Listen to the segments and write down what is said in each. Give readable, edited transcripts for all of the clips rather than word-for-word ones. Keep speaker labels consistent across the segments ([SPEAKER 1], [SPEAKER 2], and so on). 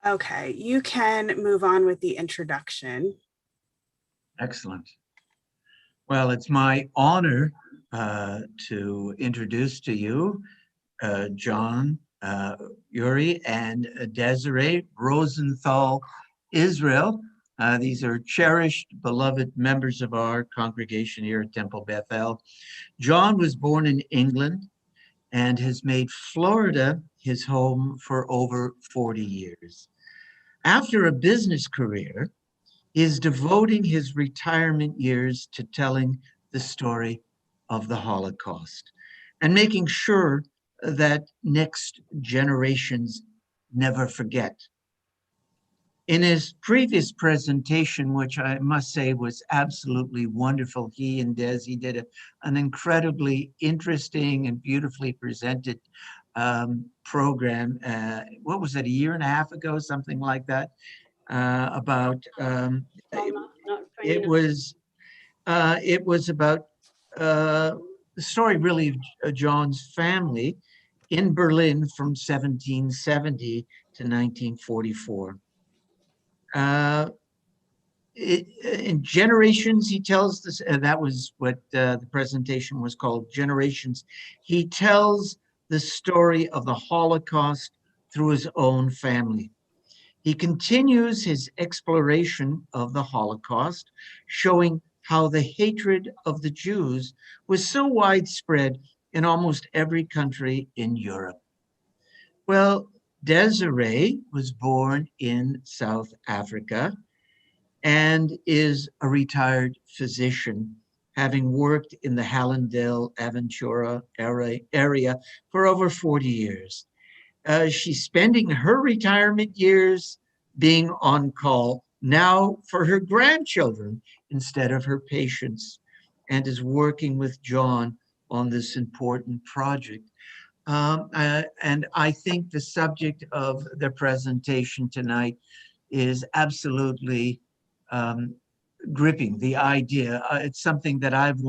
[SPEAKER 1] Okay, you can move on with the introduction.
[SPEAKER 2] Excellent. Well, it's my honor to introduce to you John, Yuri, and Desiree Rosenthal, Israel. These are cherished, beloved members of our congregation here at Temple Bethel. John was born in England and has made Florida his home for over 40 years. After a business career, he is devoting his retirement years to telling the story of the Holocaust and making sure that next generations never forget. In his previous presentation, which I must say was absolutely wonderful, he and Desi did an incredibly interesting and beautifully presented program. What was it, a year and a half ago, something like that, about it was about the story really of John's family in Berlin from 1770 to 1944. In Generations, he tells this, that was what the presentation was called, Generations. He tells the story of the Holocaust through his own family. He continues his exploration of the Holocaust, showing how the hatred of the Jews was so widespread in almost every country in Europe. Well, Desiree was born in South Africa and is a retired physician, having worked in the Hallandale, Aventura area for over 40 years. She's spending her retirement years being on call now for her grandchildren instead of her patients, and is working with John on this important project. And I think the subject of the presentation tonight is absolutely gripping, the idea. It's something that I've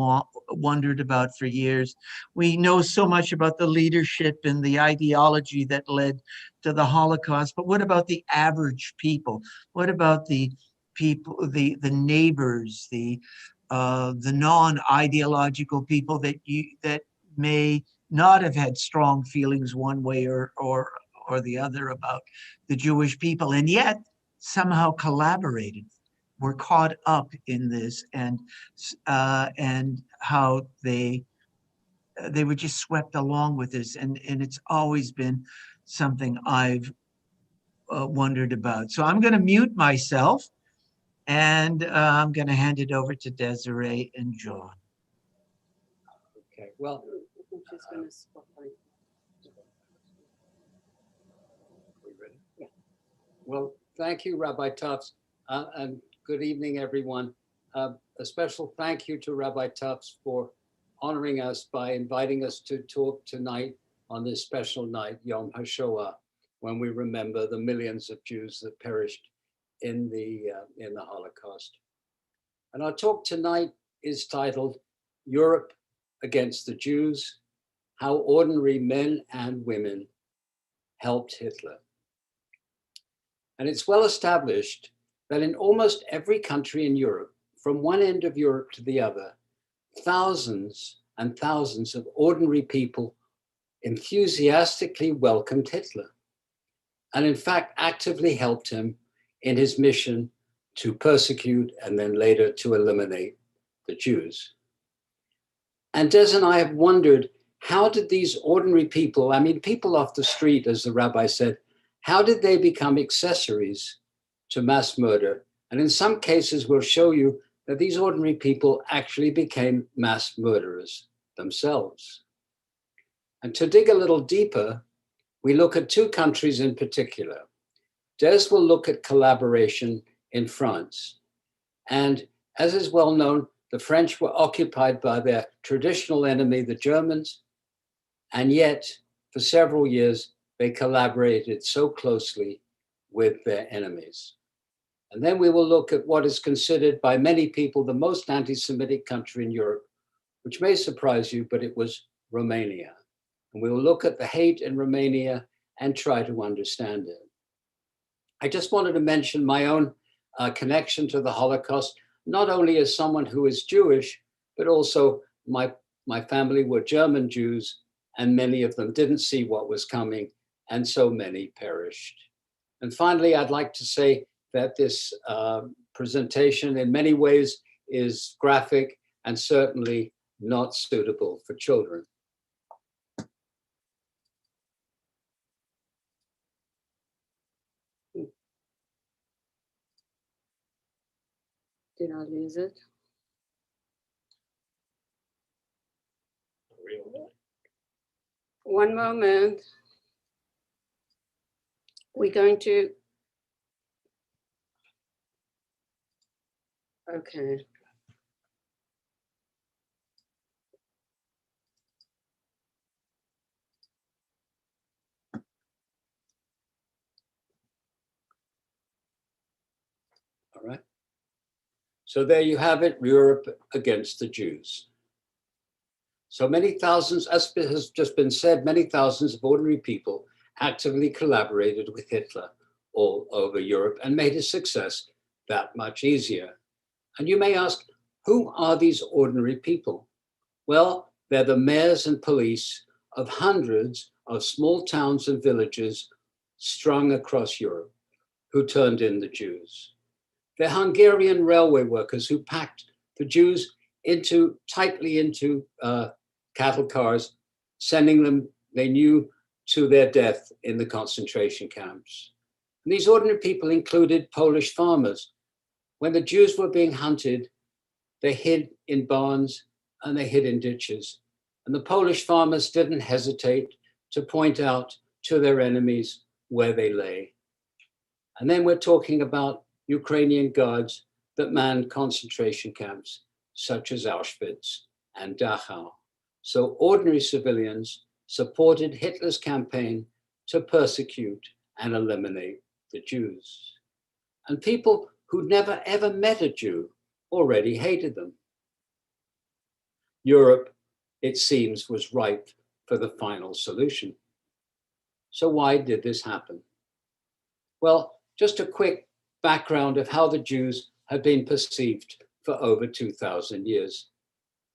[SPEAKER 2] wondered about for years. We know so much about the leadership and the ideology that led to the Holocaust, but what about the average people? What about the people, the neighbors, the non-ideological people that may not have had strong feelings one way or the other about the Jewish people, and yet somehow collaborated, were caught up in this, and how they were just swept along with this, and it's always been something I've wondered about. So I'm going to mute myself, and I'm going to hand it over to Desiree and John.
[SPEAKER 3] Okay, well, yeah. Well, thank you, Rabbi Tufts, and good evening, everyone. A special thank you to Rabbi Tufts for honoring us by inviting us to talk tonight on this special night, Yom HaShoah, when we remember the millions of Jews that perished in the Holocaust. And our talk tonight is titled Europe Against the Jews, How Ordinary Men and Women Helped Hitler. And it's well established that in almost every country in Europe, from one end of Europe to the other, thousands and thousands of ordinary people enthusiastically welcomed Hitler, and in fact actively helped him in his mission to persecute and then later to eliminate the Jews. And Des and I have wondered, how did these ordinary people, I mean, people off the street, as the rabbi said, how did they become accessories to mass murder? And in some cases, we'll show you that these ordinary people actually became mass murderers themselves. And to dig a little deeper, we look at two countries in particular. Des will look at collaboration in France. And as is well known, the French were occupied by their traditional enemy, the Germans, and yet for several years, they collaborated so closely with their enemies. And then we will look at what is considered by many people the most anti-Semitic country in Europe, which may surprise you, but it was Romania. And we will look at the hate in Romania and try to understand it. I just wanted to mention my own connection to the Holocaust, not only as someone who is Jewish, but also my family were German Jews, and many of them didn't see what was coming, and so many perished. And finally, I'd like to say that this presentation in many ways is graphic and certainly not suitable for children.
[SPEAKER 4] Did I lose it? One moment. We're going to. Okay.
[SPEAKER 3] All right. So there you have it, Europe against the Jews. So many thousands, as has just been said, many thousands of ordinary people actively collaborated with Hitler all over Europe and made his success that much easier. And you may ask, who are these ordinary people? Well, they're the mayors and police of hundreds of small towns and villages strung across Europe who turned in the Jews. They're Hungarian railway workers who packed the Jews tightly into cattle cars, sending them, they knew, to their death in the concentration camps. And these ordinary people included Polish farmers. When the Jews were being hunted, they hid in barns and they hid in ditches. And the Polish farmers didn't hesitate to point out to their enemies where they lay. And then we're talking about Ukrainian guards that manned concentration camps such as Auschwitz and Dachau. So ordinary civilians supported Hitler's campaign to persecute and eliminate the Jews. And people who'd never ever met a Jew already hated them. Europe, it seems, was ripe for the final solution. So why did this happen? Well, just a quick background of how the Jews had been perceived for over 2,000 years.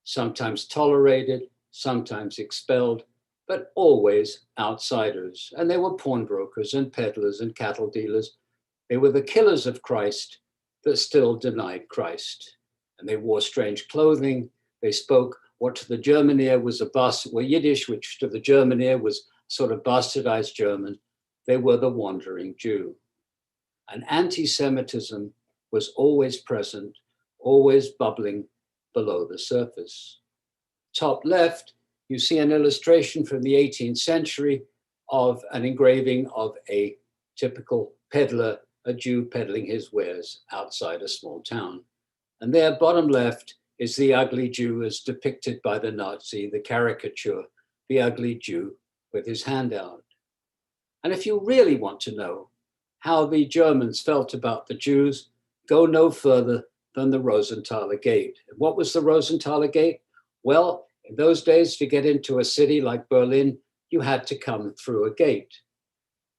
[SPEAKER 3] Sometimes tolerated, sometimes expelled, but always outsiders. And they were pawnbrokers and peddlers and cattle dealers. They were the killers of Christ that still denied Christ. And they wore strange clothing. They spoke what to the German ear was Yiddish, which to the German ear was sort of bastardized German. They were the wandering Jew. And anti-Semitism was always present, always bubbling below the surface. Top left, you see an illustration from the 18th century of an engraving of a typical peddler, a Jew peddling his wares outside a small town. And there, bottom left, is the ugly Jew as depicted by the Nazi, the caricature, the ugly Jew with his hand out. And if you really want to know how the Germans felt about the Jews, go no further than the Rosenthal Gate. And what was the Rosenthal Gate? Well, in those days, to get into a city like Berlin, you had to come through a gate.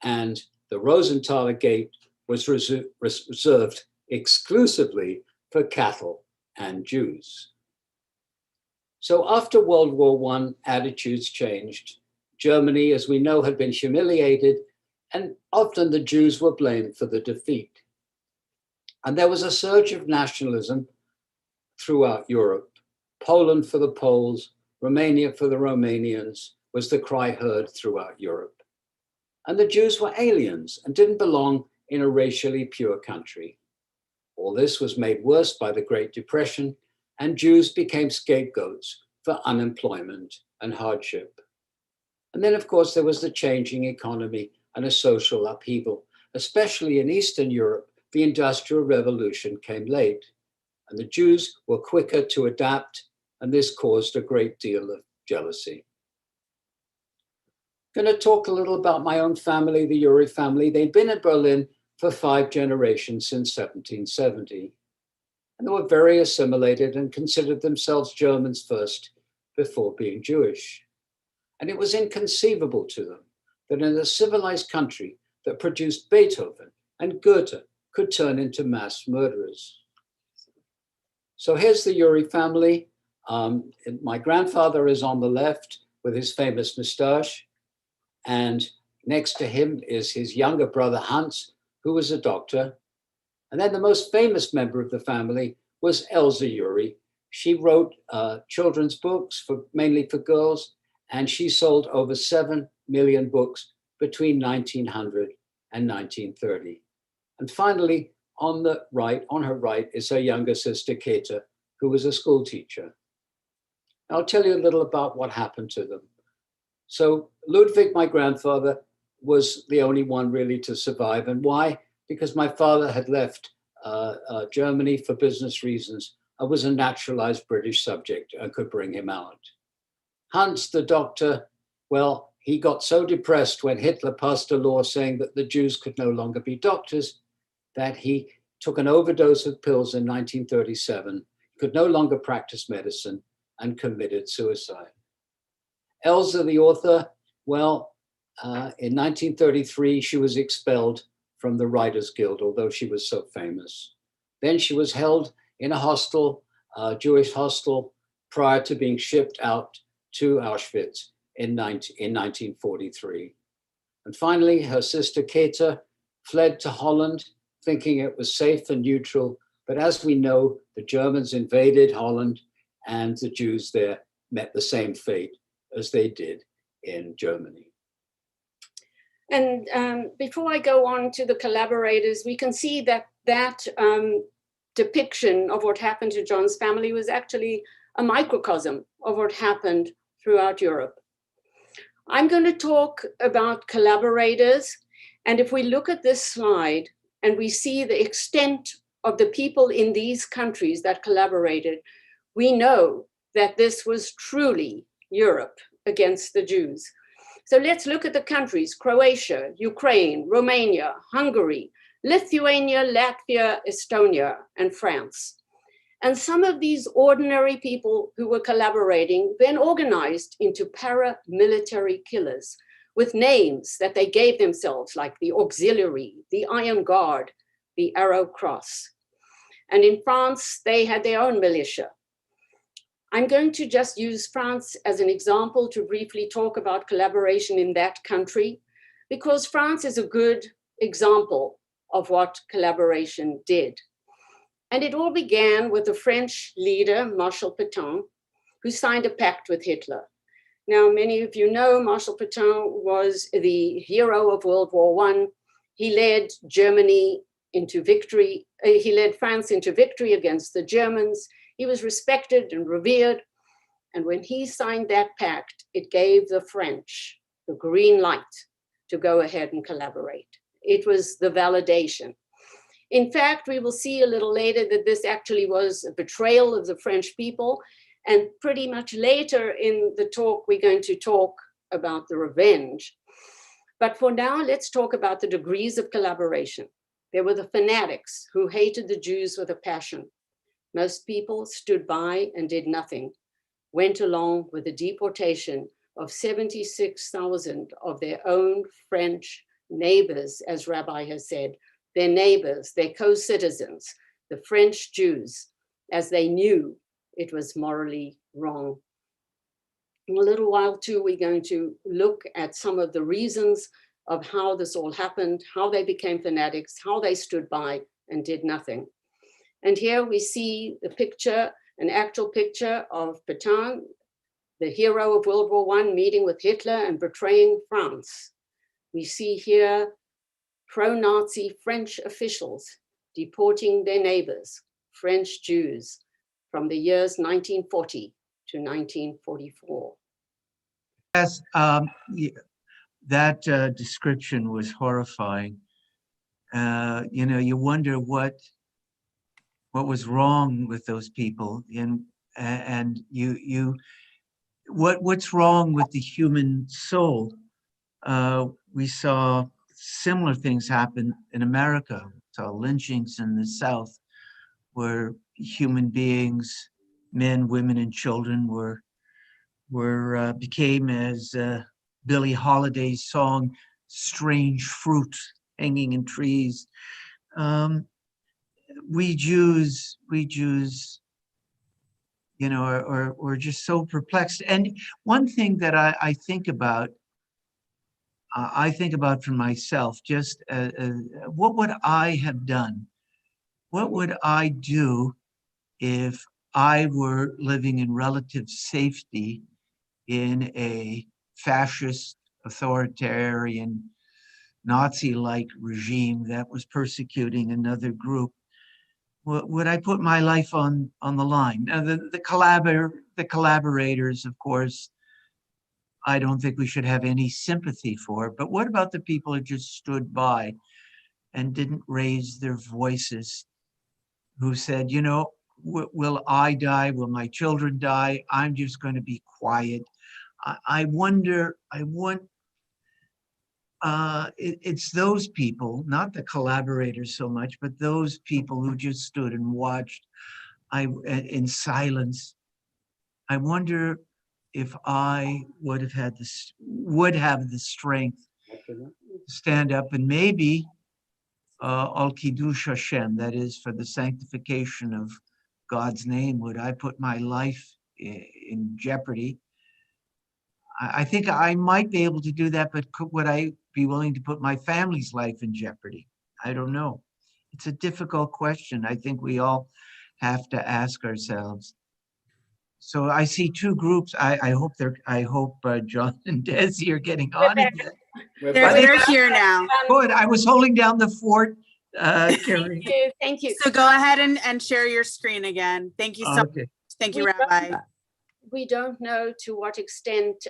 [SPEAKER 3] And the Rosenthal Gate was reserved exclusively for cattle and Jews. So after World War I, attitudes changed. Germany, as we know, had been humiliated, and often the Jews were blamed for the defeat. And there was a surge of nationalism throughout Europe. Poland for the Poles, Romania for the Romanians was the cry heard throughout Europe. And the Jews were aliens and didn't belong in a racially pure country. All this was made worse by the Great Depression, and Jews became scapegoats for unemployment and hardship. And then, of course, there was the changing economy and a social upheaval. Especially in Eastern Europe, the Industrial Revolution came late, and the Jews were quicker to adapt, and this caused a great deal of jealousy. I'm going to talk a little about my own family, the Uri family. They'd been in Berlin for 5 generations since 1770, and they were very assimilated and considered themselves Germans first before being Jewish. And it was inconceivable to them that in a civilized country that produced Beethoven and Goethe could turn into mass murderers. So here's the Uri family. My grandfather is on the left with his famous moustache, and next to him is his younger brother Hans, who was a doctor. And then the most famous member of the family was Elsa Uri. She wrote children's books, mainly for girls, and she sold over 7 million books between 1900 and 1930. And finally, on her right, is her younger sister, Keta, who was a school teacher. I'll tell you a little about what happened to them. So Ludwig, my grandfather, was the only one really to survive. And why? Because my father had left Germany for business reasons. I was a naturalized British subject and could bring him out. Hans, the doctor, well, he got so depressed when Hitler passed a law saying that the Jews could no longer be doctors that he took an overdose of pills in 1937, could no longer practice medicine, and committed suicide. Elsa, the author, well, in 1933, she was expelled from the Writers Guild, although she was so famous. Then she was held in a hostel, a Jewish hostel, prior to being shipped out to Auschwitz in 1943. And finally, her sister Keta fled to Holland, thinking it was safe and neutral. But as we know, the Germans invaded Holland, and the Jews there met the same fate as they did in Germany.
[SPEAKER 4] And before I go on to the collaborators, we can see that depiction of what happened to John's family was actually a microcosm of what happened throughout Europe. I'm going to talk about collaborators. And if we look at this slide and we see the extent of the people in these countries that collaborated, we know that this was truly Europe against the Jews. So let's look at the countries: Croatia, Ukraine, Romania, Hungary, Lithuania, Latvia, Estonia, and France. And some of these ordinary people who were collaborating then organized into paramilitary killers with names that they gave themselves, like the Auxiliary, the Iron Guard, the Arrow Cross. And in France, they had their own militia. I'm going to just use France as an example to briefly talk about collaboration in that country, because France is a good example of what collaboration did. And it all began with the French leader, Marshal Pétain, who signed a pact with Hitler. Now, many of you know Marshal Pétain was the hero of World War I. He led Germany into victory. He led France into victory against the Germans. He was respected and revered. And when he signed that pact, it gave the French the green light to go ahead and collaborate. It was the validation. In fact, we will see a little later that this actually was a betrayal of the French people. And pretty much later in the talk, we're going to talk about the revenge. But for now, let's talk about the degrees of collaboration. There were the fanatics who hated the Jews with a passion. Most people stood by and did nothing, went along with the deportation of 76,000 of their own French neighbors, as Rabbi has said, their neighbors, their co-citizens, the French Jews, as they knew it was morally wrong. In a little while too, we're going to look at some of the reasons of how this all happened, how they became fanatics, how they stood by and did nothing. And here we see the picture, an actual picture of Pétain, the hero of World War I, meeting with Hitler and betraying France. We see here pro-Nazi French officials deporting their neighbors, French Jews, from the years 1940 to 1944.
[SPEAKER 2] Yes, that description was horrifying. You know, you wonder what was wrong with those people, and what's wrong with the human soul. We saw similar things happen in America. We saw lynchings in the South, where human beings, men, women, and children became, as Billie Holiday's song "Strange Fruit" hanging in trees. We Jews, you know, are just so perplexed. And one thing that I think about for myself, just what would I have done? What would I do if I were living in relative safety in a fascist, authoritarian, Nazi-like regime that was persecuting another group? Would I put my life on the line? Now, the collaborators, of course, I don't think we should have any sympathy for. But what about the people who just stood by and didn't raise their voices, who said, you know, will I die? Will my children die? I'm just going to be quiet. I wonder, it's those people, not the collaborators so much, but those people who just stood and watched in silence. I wonder if I would have the strength to stand up and maybe al kiddush Hashem, that is for the sanctification of God's name, would I put my life in jeopardy? I think I might be able to do that, but would I be willing to put my family's life in jeopardy? I don't know. It's a difficult question. I think we all have to ask ourselves. So I see two groups. I hope John and Desi are getting on again.
[SPEAKER 1] They're here now.
[SPEAKER 2] Good. I was holding down the fort.
[SPEAKER 4] Thank you. Thank you.
[SPEAKER 1] So go ahead and share your screen again. Thank you so much. Thank you, Rabbi.
[SPEAKER 4] We don't know to what extent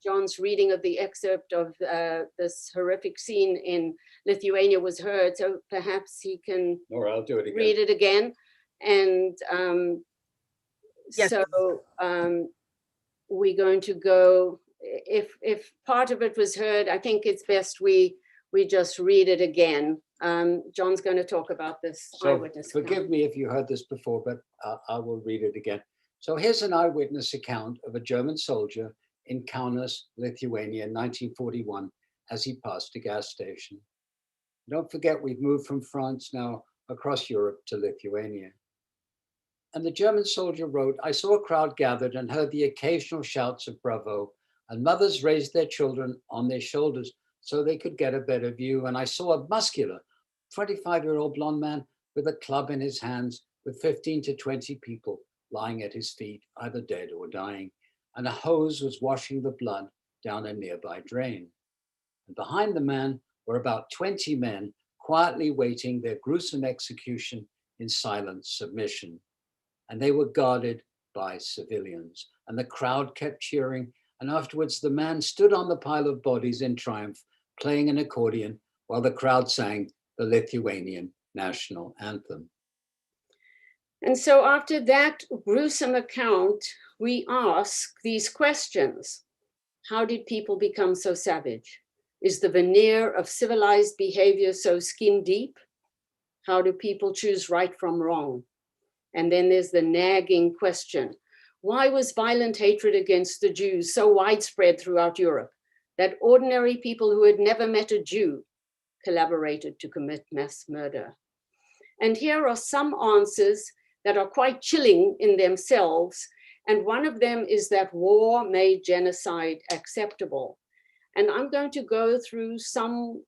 [SPEAKER 4] John's reading of the excerpt of this horrific scene in Lithuania was heard. So perhaps he can
[SPEAKER 3] I'll do it again.
[SPEAKER 4] read it again. And
[SPEAKER 1] Yes.
[SPEAKER 4] so we're going to go, if part of it was heard, I think it's best we just read it again. John's going to talk about this eyewitness account.
[SPEAKER 3] Forgive me if you heard this before, but I will read it again. So here's an eyewitness account of a German soldier in Kaunas, Lithuania in 1941 as he passed a gas station. Don't forget, we've moved from France now across Europe to Lithuania. And the German soldier wrote, I saw a crowd gathered and heard the occasional shouts of bravo, and mothers raised their children on their shoulders so they could get a better view. And I saw a muscular 25-year-old blonde man with a club in his hands with 15 to 20 people lying at his feet, either dead or dying, and a hose was washing the blood down a nearby drain. And behind the man were about 20 men quietly waiting their gruesome execution in silent submission. And they were guarded by civilians. And the crowd kept cheering. And afterwards, the man stood on the pile of bodies in triumph, playing an accordion while the crowd sang the Lithuanian national anthem.
[SPEAKER 4] And so after that gruesome account, we ask these questions. How did people become so savage? Is the veneer of civilized behavior so skin deep? How do people choose right from wrong? And then there's the nagging question. Why was violent hatred against the Jews so widespread throughout Europe that ordinary people who had never met a Jew collaborated to commit mass murder? And here are some answers that are quite chilling in themselves. And one of them is that war made genocide acceptable. And I'm going to go through some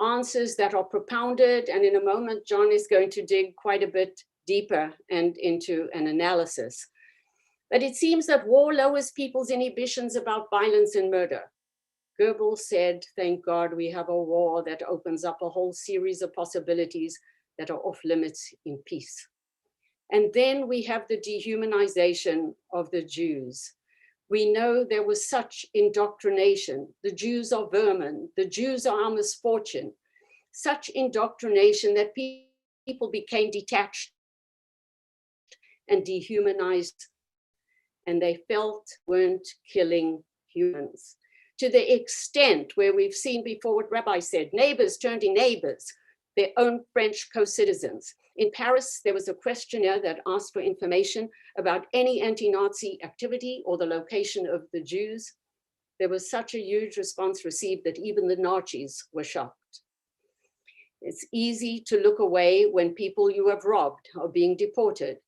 [SPEAKER 4] answers that are propounded. And in a moment, John is going to dig quite a bit deeper and into an analysis. But it seems that war lowers people's inhibitions about violence and murder. Goebbels said, thank God we have a war that opens up a whole series of possibilities that are off limits in peace. And then we have the dehumanization of the Jews. We know there was such indoctrination. The Jews are vermin. The Jews are our misfortune. Such indoctrination that people became detached and dehumanized, and they felt weren't killing humans. To the extent where we've seen before what Rabbi said, neighbors turned in neighbors, their own French co-citizens. In Paris, there was a questionnaire that asked for information about any anti-Nazi activity or the location of the Jews. There was such a huge response received that even the Nazis were shocked. It's easy to look away when people you have robbed are being deported.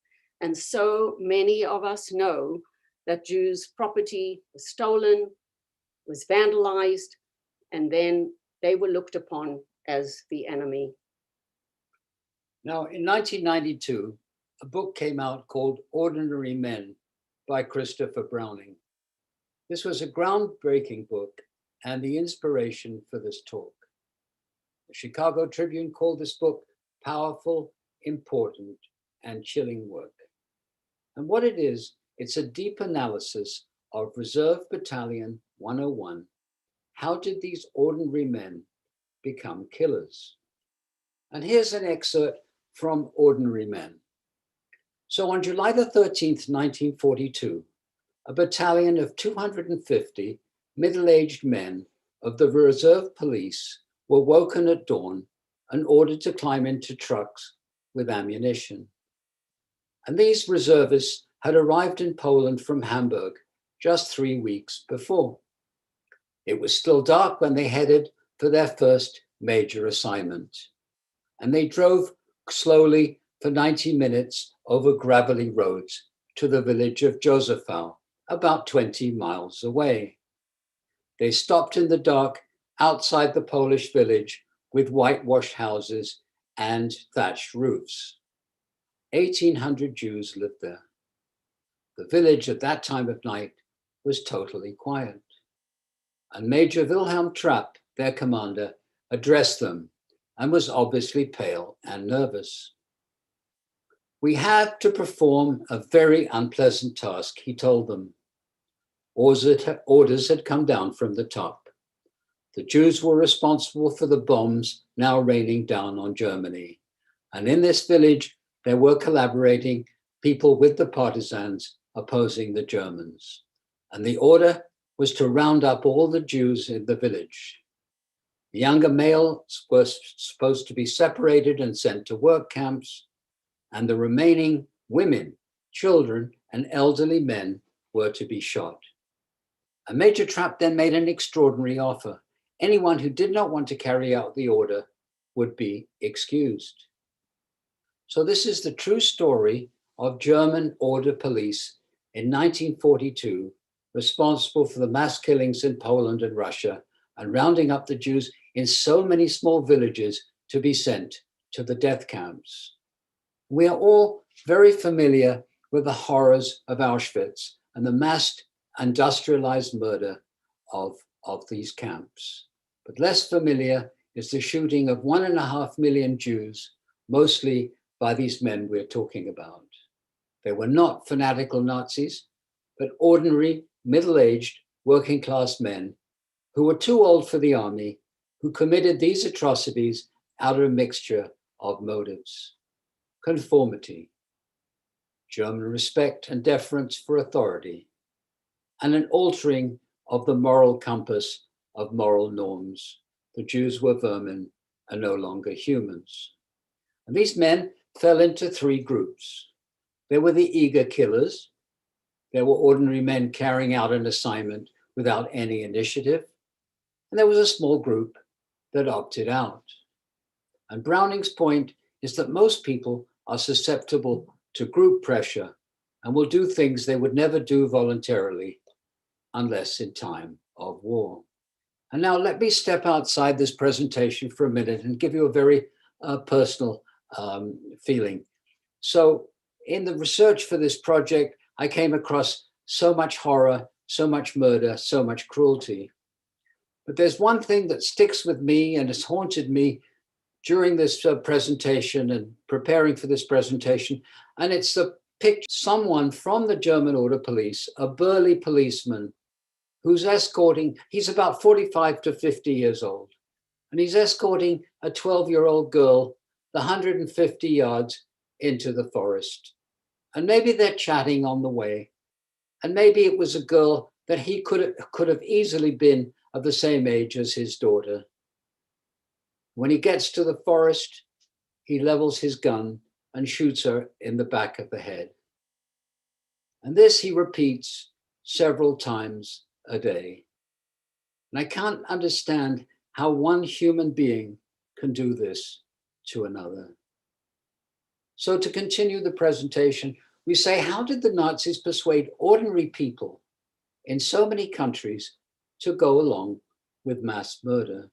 [SPEAKER 4] And so many of us know that Jews' property was stolen, was vandalized, and then they were looked upon as the enemy.
[SPEAKER 3] Now, in 1992, a book came out called Ordinary Men by Christopher Browning. This was a groundbreaking book and the inspiration for this talk. The Chicago Tribune called this book powerful, important, and chilling work. And what it is, it's a deep analysis of Reserve Battalion 101. How did these ordinary men become killers? And here's an excerpt from Ordinary Men. So on July the 13th, 1942, a battalion of 250 middle-aged men of the Reserve Police were woken at dawn and ordered to climb into trucks with ammunition. And these reservists had arrived in Poland from Hamburg just 3 weeks before. It was still dark when they headed for their first major assignment. And they drove slowly for 90 minutes over gravelly roads to the village of Rosenthal, about 20 miles away. They stopped in the dark outside the Polish village with whitewashed houses and thatched roofs. 1,800 Jews lived there. The village at that time of night was totally quiet. And Major Wilhelm Trapp, their commander, addressed them and was obviously pale and nervous. We have to perform a very unpleasant task, he told them. Orders had come down from the top. The Jews were responsible for the bombs now raining down on Germany. And in this village, there were collaborating people with the partisans opposing the Germans. And the order was to round up all the Jews in the village. The younger males were supposed to be separated and sent to work camps, and the remaining women, children, and elderly men were to be shot. And Major Trapp then made an extraordinary offer. Anyone who did not want to carry out the order would be excused. So this is the true story of German order police in 1942, responsible for the mass killings in Poland and Russia and rounding up the Jews in so many small villages to be sent to the death camps. We are all very familiar with the horrors of Auschwitz and the massed industrialized murder of these camps. But less familiar is the shooting of 1.5 million Jews, mostly by these men we're talking about. They were not fanatical Nazis, but ordinary, middle-aged, working-class men who were too old for the army, who committed these atrocities out of a mixture of motives. Conformity, German respect and deference for authority, and an altering of the moral compass of moral norms. The Jews were vermin and no longer humans. And these men fell into 3 groups. There were the eager killers. There were ordinary men carrying out an assignment without any initiative. And there was a small group that opted out. And Browning's point is that most people are susceptible to group pressure and will do things they would never do voluntarily unless in time of war. And now let me step outside this presentation for a minute and give you a very personal feeling. So in the research for this project, I came across so much horror, so much murder, so much cruelty. But there's one thing that sticks with me and has haunted me during this presentation and preparing for this presentation, and it's the picture of someone from the German Order Police, a burly policeman who's escorting, he's about 45 to 50 years old, and he's escorting a 12-year-old girl the 150 yards into the forest. And maybe they're chatting on the way, and maybe it was a girl that he could have easily been of the same age as his daughter. When he gets to the forest, he levels his gun and shoots her in the back of the head. And this he repeats several times a day. And I can't understand how one human being can do this to another. So to continue the presentation, we say, how did the Nazis persuade ordinary people in so many countries to go along with mass murder?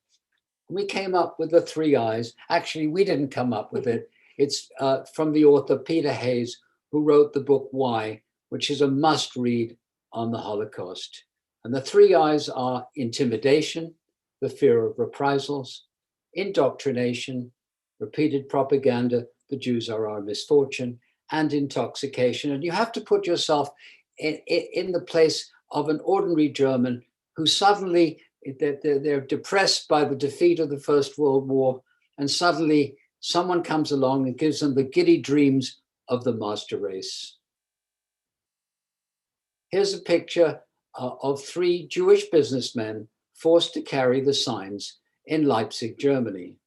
[SPEAKER 3] We came up with the 3 I's. Actually, we didn't come up with it. It's from the author Peter Hayes, who wrote the book Why, which is a must read on the Holocaust. And the 3 I's are intimidation, the fear of reprisals, indoctrination, repeated propaganda, the Jews are our misfortune, and intoxication. And you have to put yourself in the place of an ordinary German who suddenly, they're depressed by the defeat of the First World War, and suddenly someone comes along and gives them the giddy dreams of the master race. Here's a picture of 3 Jewish businessmen forced to carry the signs in Leipzig, Germany.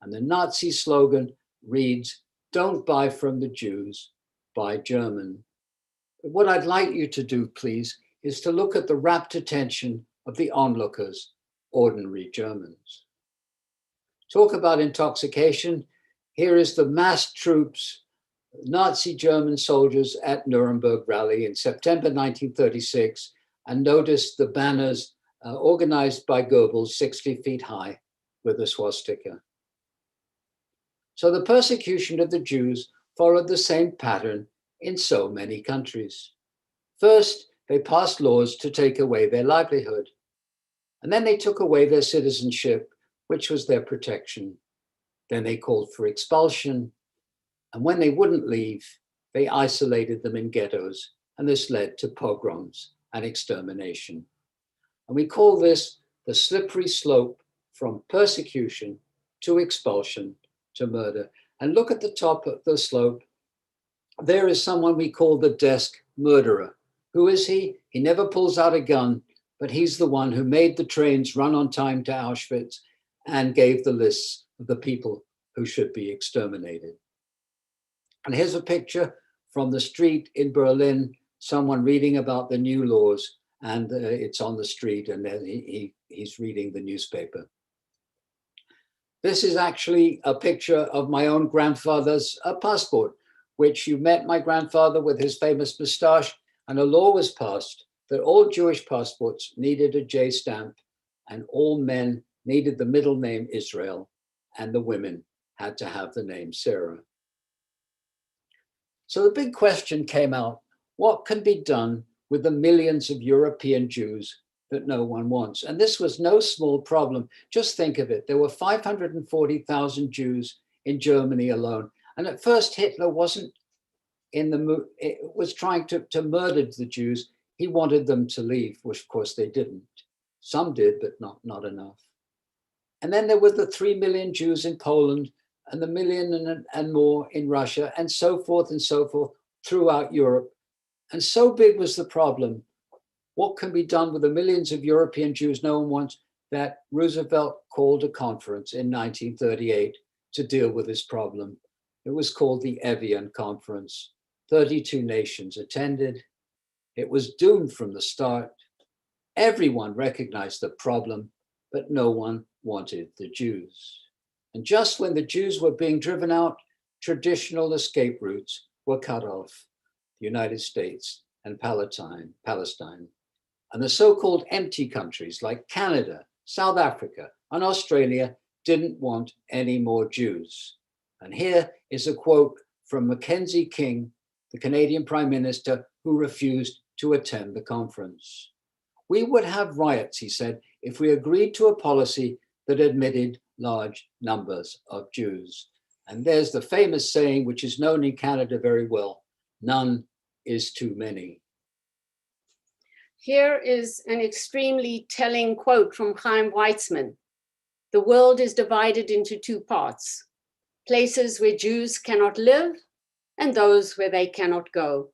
[SPEAKER 3] And the Nazi slogan reads, "Don't buy from the Jews, buy German." But what I'd like you to do, please, is to look at the rapt attention of the onlookers, ordinary Germans. Talk about intoxication. Here is the massed troops, Nazi German soldiers at Nuremberg rally in September 1936, and notice the banners organized by Goebbels 60 feet high with a swastika. So the persecution of the Jews followed the same pattern in so many countries. First, they passed laws to take away their livelihood. And then they took away their citizenship, which was their protection. Then they called for expulsion. And when they wouldn't leave, they isolated them in ghettos. And this led to pogroms and extermination. And we call this the slippery slope from persecution to expulsion to murder. And look at the top of the slope. There is someone we call the desk murderer. Who is he? He never pulls out a gun, but he's the one who made the trains run on time to Auschwitz and gave the lists of the people who should be exterminated. And here's a picture from the street in Berlin, someone reading about the new laws, and it's on the street, and then he's reading the newspaper. This is actually a picture of my own grandfather's passport, which you met my grandfather with his famous moustache, and a law was passed that all Jewish passports needed a J stamp, and all men needed the middle name Israel, and the women had to have the name Sarah. So the big question came out, what can be done with the millions of European Jews that no one wants? And this was no small problem. Just think of it. There were 540,000 Jews in Germany alone. And at first Hitler wasn't in the mood, it was trying to murder the Jews. He wanted them to leave, which of course they didn't. Some did, but not enough. And then there were the 3 million Jews in Poland and the million and more in Russia, and so forth throughout Europe. And so big was the problem. What can be done with the millions of European Jews no one wants, that Roosevelt called a conference in 1938 to deal with this problem. It was called the Evian Conference. 32 nations attended. It was doomed from the start. Everyone recognized the problem, but no one wanted the Jews. And just when the Jews were being driven out, traditional escape routes were cut off. The United States and Palestine. And the so-called empty countries like Canada, South Africa, and Australia didn't want any more Jews. And here is a quote from Mackenzie King, the Canadian Prime Minister, who refused to attend the conference. "We would have riots," he said, "if we agreed to a policy that admitted large numbers of Jews." And there's the famous saying, which is known in Canada very well, none is too many.
[SPEAKER 4] Here is an extremely telling quote from Chaim Weizmann. "The world is divided into 2 parts, places where Jews cannot live and those where they cannot go."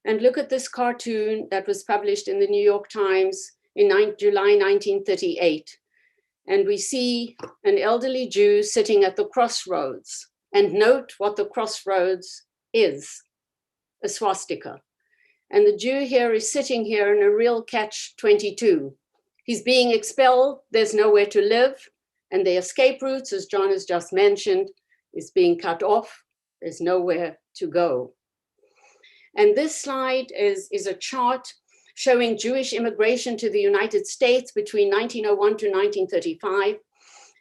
[SPEAKER 4] And look at this cartoon that was published in the New York Times in July 1938. And we see an elderly Jew sitting at the crossroads. And note what the crossroads is, a swastika. And the Jew here is sitting here in a real catch-22. He's being expelled, there's nowhere to live, and the escape routes, as John has just mentioned, is being cut off. There's nowhere to go. And this slide is a chart showing Jewish immigration to the United States between 1901 to 1935.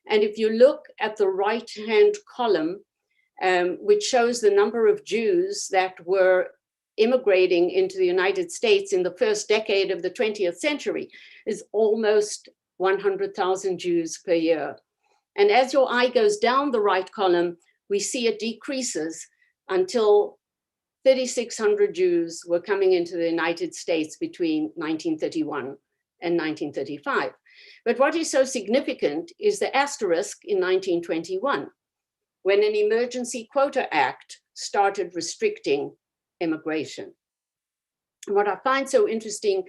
[SPEAKER 4] And if you look at the right-hand column, which shows the number of Jews that were immigrating into the United States in the first decade of the 20th century, is almost 100,000 Jews per year. And as your eye goes down the right column, we see it decreases until 3,600 Jews were coming into the United States between 1931 and 1935. But what is so significant is the asterisk in 1921, when an Emergency Quota Act started restricting immigration. And what I find so interesting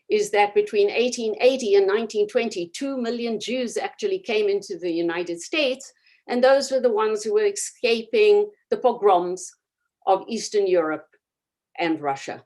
[SPEAKER 4] is that between 1880 and 1920, 2 million Jews actually came into the United States, and those were the ones who were escaping the pogroms of Eastern Europe and Russia.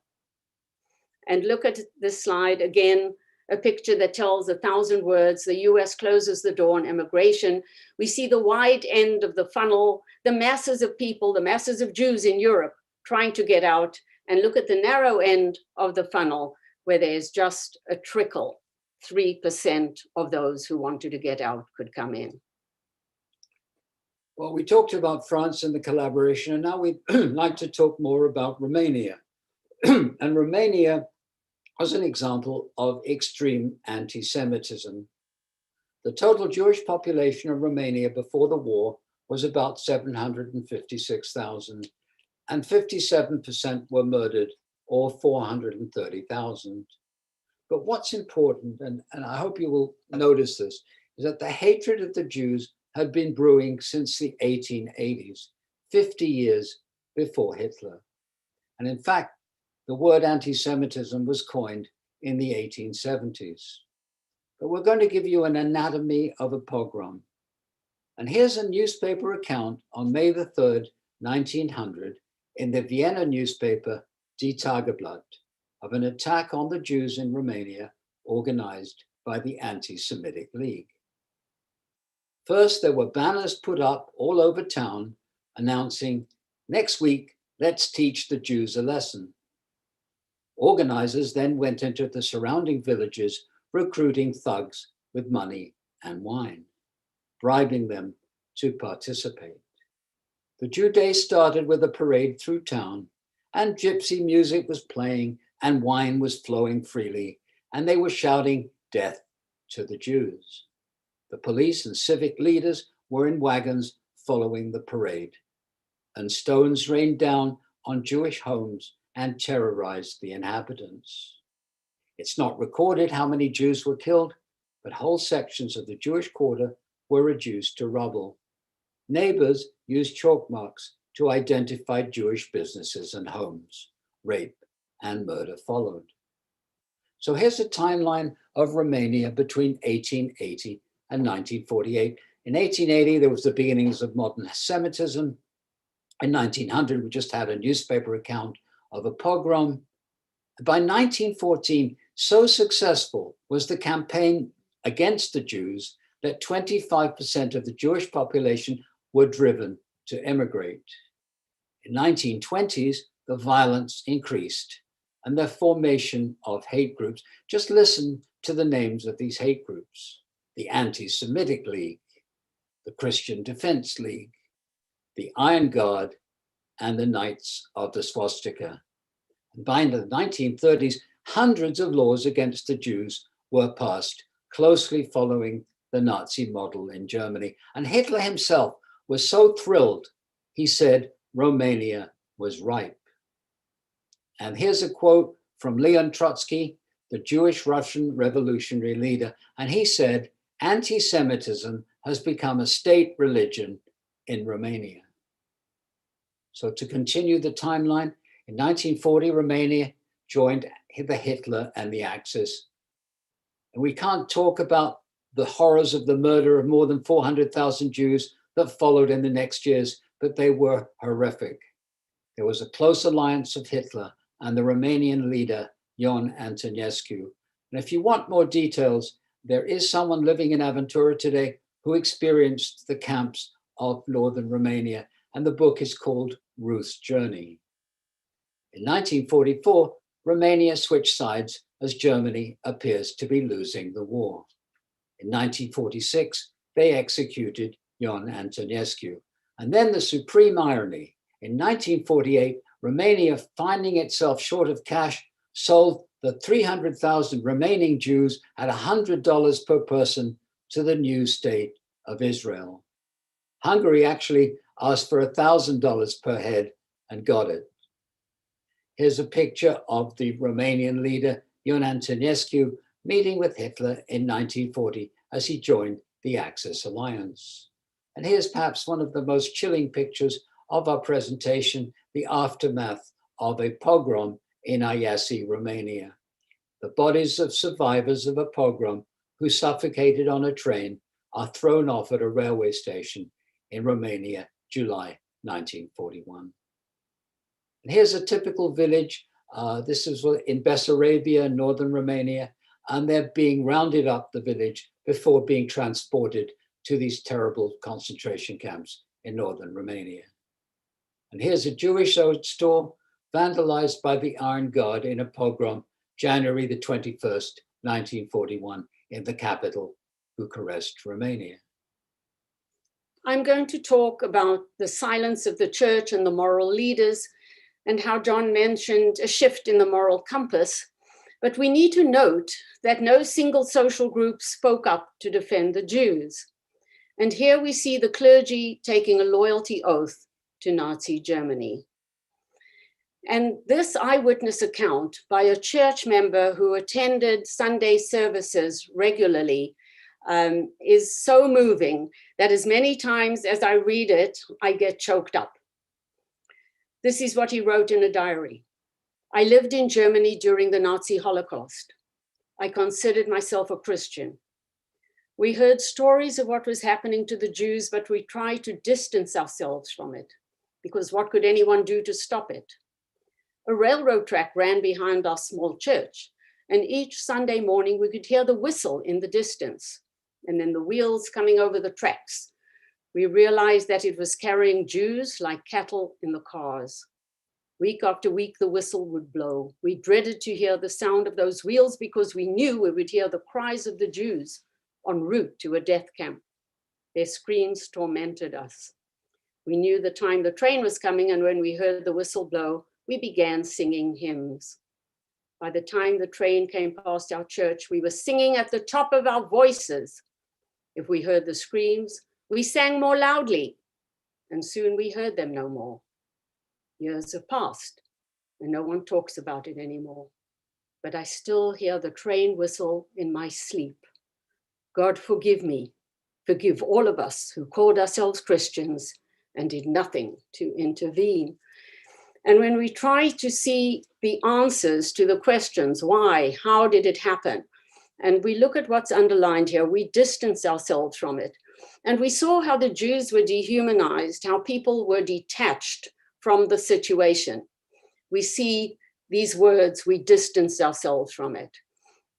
[SPEAKER 4] And look at this slide again, a picture that tells 1,000 words. The US closes the door on immigration. We see the wide end of the funnel, the masses of people, the masses of Jews in Europe trying to get out, and look at the narrow end of the funnel where there's just a trickle. 3% of those who wanted to get out could come in.
[SPEAKER 3] Well, we talked about France and the collaboration, and now we'd like to talk more about Romania. And Romania was an example of extreme anti-Semitism. The total Jewish population of Romania before the war was about 756,000, and 57% were murdered, or 430,000. But what's important, and I hope you will notice this, is that the hatred of the Jews had been brewing since the 1880s, 50 years before Hitler. And in fact, the word anti-Semitism was coined in the 1870s. But we're going to give you an anatomy of a pogrom. And here's a newspaper account on May the 3rd, 1900, in the Vienna newspaper Die Tageblatt, of an attack on the Jews in Romania organized by the Anti-Semitic League. First, there were banners put up all over town announcing, "Next week, let's teach the Jews a lesson." Organizers then went into the surrounding villages, recruiting thugs with money and wine, bribing them to participate. The Jew Day started with a parade through town, and gypsy music was playing, and wine was flowing freely, and they were shouting, "Death to the Jews." The police and civic leaders were in wagons following the parade, and stones rained down on Jewish homes and terrorized the inhabitants. It's not recorded how many Jews were killed, but whole sections of the Jewish quarter were reduced to rubble. Neighbors used chalk marks to identify Jewish businesses and homes. Rape and murder followed. So here's a timeline of Romania between 1880 and 1948. In 1880, there was the beginnings of modern Semitism. In 1900, we just had a newspaper account of a pogrom. By 1914, so successful was the campaign against the Jews that 25% of the Jewish population were driven to immigrate. In 1920s, the violence increased and the formation of hate groups. Just listen to the names of these hate groups: the Anti-Semitic League, the Christian Defense League, the Iron Guard, and the Knights of the Swastika. And by the 1930s, hundreds of laws against the Jews were passed, closely following the Nazi model in Germany. And Hitler himself was so thrilled, he said Romania was ripe. And here's a quote from Leon Trotsky, the Jewish Russian revolutionary leader. And he said, "Anti-Semitism has become a state religion in Romania." So to continue the timeline, in 1940, Romania joined the Hitler and the Axis. And we can't talk about the horrors of the murder of more than 400,000 Jews that followed in the next years, but they were horrific. There was a close alliance of Hitler and the Romanian leader, Ion Antonescu. And if you want more details, there is someone living in Aventura today who experienced the camps of northern Romania, and the book is called Ruth's Journey. In 1944, Romania switched sides as Germany appears to be losing the war. In 1946, they executed Ion Antonescu. And then the supreme irony, in 1948, Romania, finding itself short of cash, sold the 300,000 remaining Jews at $100 per person to the new state of Israel. Hungary actually asked for $1,000 per head and got it. Here's a picture of the Romanian leader, Ion Antonescu, meeting with Hitler in 1940 as he joined the Axis alliance. And here's perhaps one of the most chilling pictures of our presentation, the aftermath of a pogrom in Iasi, Romania. The bodies of survivors of a pogrom who suffocated on a train are thrown off at a railway station in Romania, July 1941. And here's a typical village. This is in Bessarabia, northern Romania, and they're being rounded up the village before being transported to these terrible concentration camps in northern Romania. And here's a Jewish store vandalized by the Iron Guard in a pogrom, January the 21st, 1941, in the capital, Bucharest, Romania.
[SPEAKER 4] I'm going to talk about the silence of the church and the moral leaders, and how John mentioned a shift in the moral compass. But we need to note that no single social group spoke up to defend the Jews. And here we see the clergy taking a loyalty oath to Nazi Germany. And this eyewitness account by a church member who attended Sunday services regularly is so moving that as many times as I read it, I get choked up. This is what he wrote in a diary. I lived in Germany during the Nazi Holocaust. I considered myself a Christian. We heard stories of what was happening to the Jews, but we tried to distance ourselves from it, because what could anyone do to stop it? A railroad track ran behind our small church, and each Sunday morning we could hear the whistle in the distance, and then the wheels coming over the tracks. We realized that it was carrying Jews like cattle in the cars. Week after week, the whistle would blow. We dreaded to hear the sound of those wheels because we knew we would hear the cries of the Jews en route to a death camp. Their screams tormented us. We knew the time the train was coming, and when we heard the whistle blow, we began singing hymns. By the time the train came past our church, we were singing at the top of our voices. If we heard the screams, we sang more loudly, and soon we heard them no more. Years have passed, and no one talks about it anymore. But I still hear the train whistle in my sleep. God forgive me, forgive all of us who called ourselves Christians and did nothing to intervene. And when we try to see the answers to the questions, why, how did it happen? And we look at what's underlined here, we distance ourselves from it. And we saw how the Jews were dehumanized, how people were detached from the situation. We see these words, we distance ourselves from it.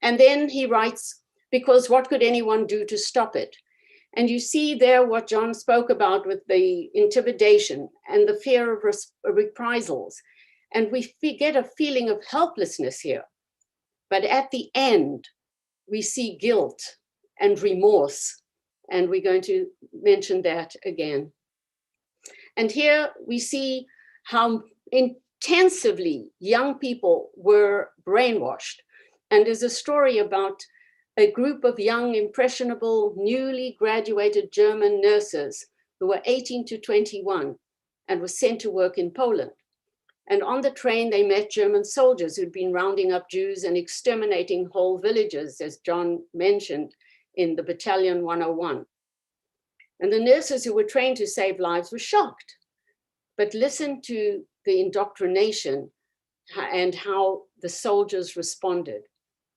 [SPEAKER 4] And then he writes, because what could anyone do to stop it? And you see there what John spoke about with the intimidation and the fear of reprisals. And we get a feeling of helplessness here. But at the end, we see guilt and remorse. And we're going to mention that again. And here we see how intensively young people were brainwashed. And there's a story about a group of young, impressionable, newly graduated German nurses who were 18 to 21 and were sent to work in Poland. And on the train, they met German soldiers who'd been rounding up Jews and exterminating whole villages, as John mentioned in the Battalion 101. And the nurses who were trained to save lives were shocked. But listen to the indoctrination and how the soldiers responded.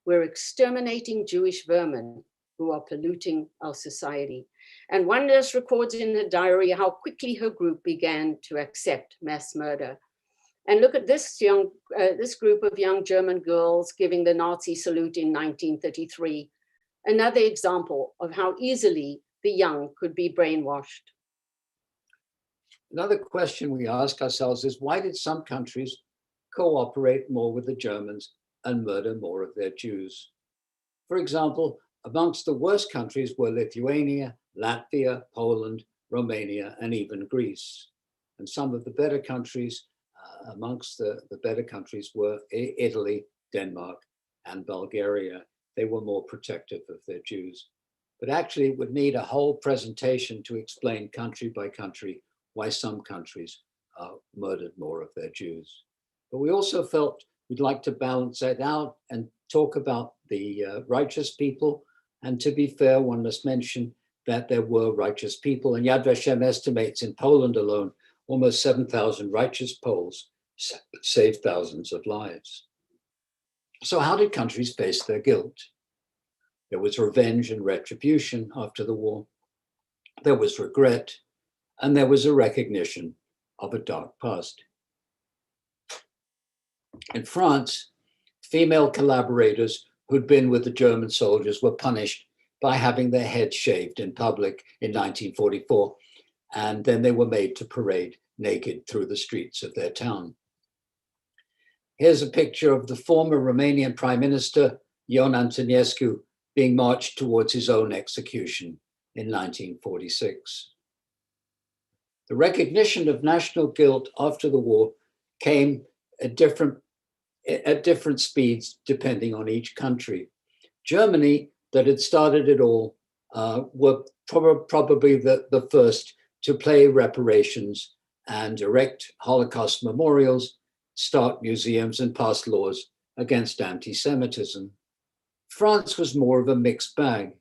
[SPEAKER 4] We're exterminating Jewish vermin who are polluting our society. And one nurse records in her diary how quickly her group began to accept mass murder. And look at this group of young German girls giving the Nazi salute in 1933. Another example of how easily the young could be brainwashed.
[SPEAKER 3] Another question we ask ourselves is, why did some countries cooperate more with the Germans and murder more of their Jews? For example, amongst the worst countries were Lithuania, Latvia, Poland, Romania, and even Greece. And some of the better countries, amongst the better countries were Italy, Denmark, and Bulgaria. They were more protective of their Jews. But actually, it would need a whole presentation to explain country by country why some countries murdered more of their Jews. But we also felt we'd like to balance that out and talk about the righteous people. And to be fair, one must mention that there were righteous people. And Yad Vashem estimates in Poland alone, almost 7,000 righteous Poles saved thousands of lives. So how did countries face their guilt? There was revenge and retribution after the war. There was regret, and there was a recognition of a dark past. In France, female collaborators who'd been with the German soldiers were punished by having their heads shaved in public in 1944, and then they were made to parade naked through the streets of their town. Here's a picture of the former Romanian Prime Minister, Ion Antonescu, being marched towards his own execution in 1946. The recognition of national guilt after the war came at different speeds depending on each country. Germany, that had started it all, were probably the first to pay reparations and erect Holocaust memorials, start museums, and pass laws against anti-Semitism. France was more of a mixed bag.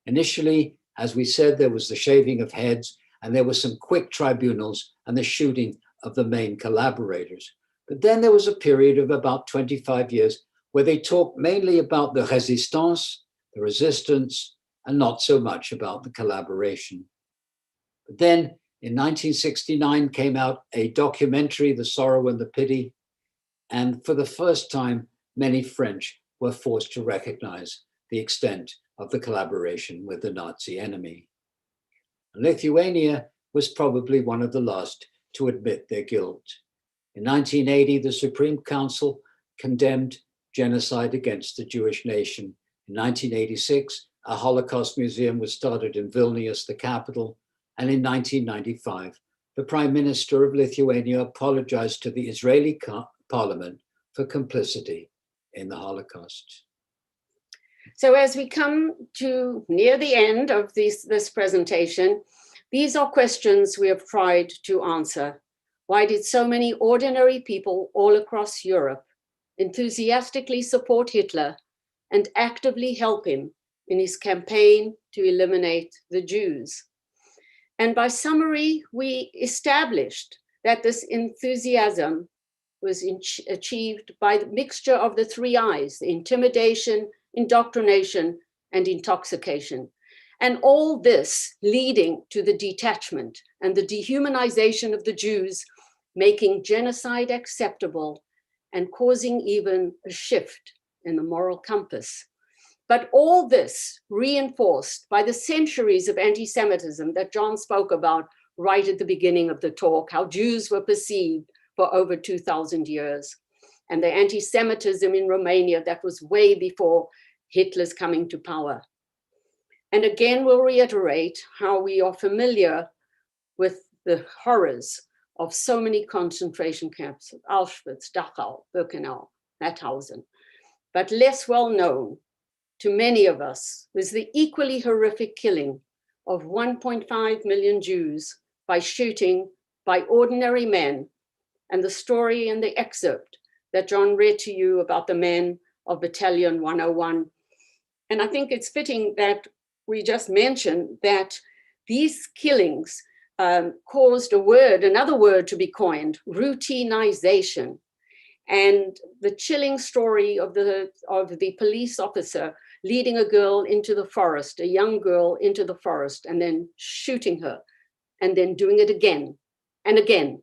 [SPEAKER 3] Initially, as we said, there was the shaving of heads, and there were some quick tribunals and the shooting of the main collaborators. But then there was a period of about 25 years where they talked mainly about the résistance, the resistance, and not so much about the collaboration. But then in 1969 came out a documentary, The Sorrow and the Pity, and for the first time, many French were forced to recognize the extent of the collaboration with the Nazi enemy. Lithuania was probably one of the last to admit their guilt. In 1980, the Supreme Council condemned genocide against the Jewish nation. In 1986, a Holocaust museum was started in Vilnius, the capital. And in 1995, the Prime Minister of Lithuania apologized to the Israeli parliament for complicity in the Holocaust.
[SPEAKER 4] So as we come to near the end of this presentation, these are questions we have tried to answer. Why did so many ordinary people all across Europe enthusiastically support Hitler and actively help him in his campaign to eliminate the Jews? And by summary, we established that this enthusiasm was achieved by the mixture of the three I's: intimidation, indoctrination, and intoxication. And all this leading to the detachment and the dehumanization of the Jews, making genocide acceptable and causing even a shift in the moral compass. But all this reinforced by the centuries of anti-Semitism that John spoke about right at the beginning of the talk, how Jews were perceived for over 2,000 years. And the anti-Semitism in Romania that was way before Hitler's coming to power. And again, we'll reiterate how we are familiar with the horrors of so many concentration camps, Auschwitz, Dachau, Birkenau, Mauthausen. But less well known to many of us was the equally horrific killing of 1.5 million Jews by shooting by ordinary men, and the story in the excerpt that John read to you about the men of Battalion 101. And I think it's fitting that we just mentioned that these killings caused another word to be coined, routinization. And the chilling story of the police officer leading a girl into the forest, a young girl into the forest, and then shooting her, and then doing it again and again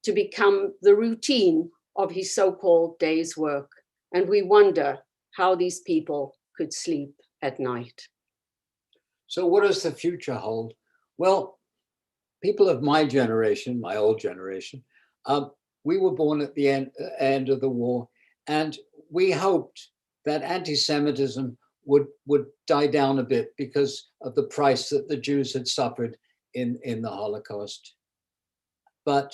[SPEAKER 4] to become the routine of his so-called day's work. And we wonder how these people could sleep at night.
[SPEAKER 3] So what does the future hold? Well, people of my generation, my old generation, we were born at the end of the war, and we hoped that anti-Semitism would die down a bit because of the price that the Jews had suffered in the Holocaust. But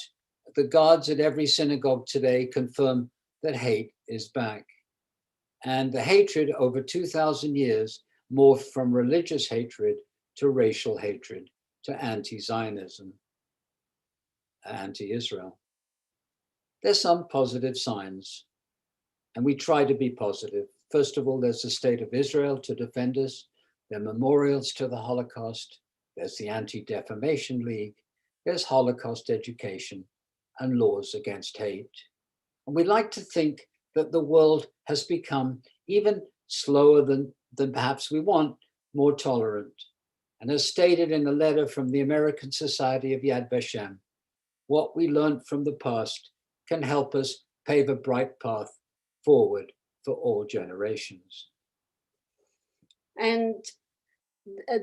[SPEAKER 3] the guards at every synagogue today confirm that hate is back. And the hatred over 2,000 years morphed from religious hatred to racial hatred to anti-Zionism, anti-Israel. There's some positive signs, and we try to be positive. First of all, there's the state of Israel to defend us. There are memorials to the Holocaust. There's the Anti-Defamation League. There's Holocaust education and laws against hate. And we like to think that the world has become even slower than perhaps we want, more tolerant. And as stated in a letter from the American Society of Yad Vashem, what we learned from the past can help us pave a bright path forward for all generations.
[SPEAKER 4] And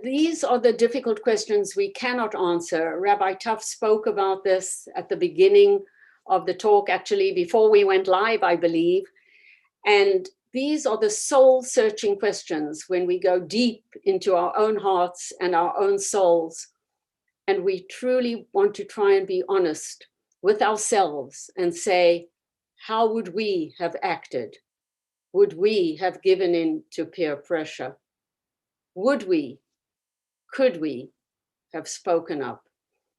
[SPEAKER 4] these are the difficult questions we cannot answer. Rabbi Tuff spoke about this at the beginning of the talk, actually before we went live, I believe. And these are the soul-searching questions when we go deep into our own hearts and our own souls. And we truly want to try and be honest with ourselves and say, how would we have acted? Would we have given in to peer pressure? Would we, could we have spoken up?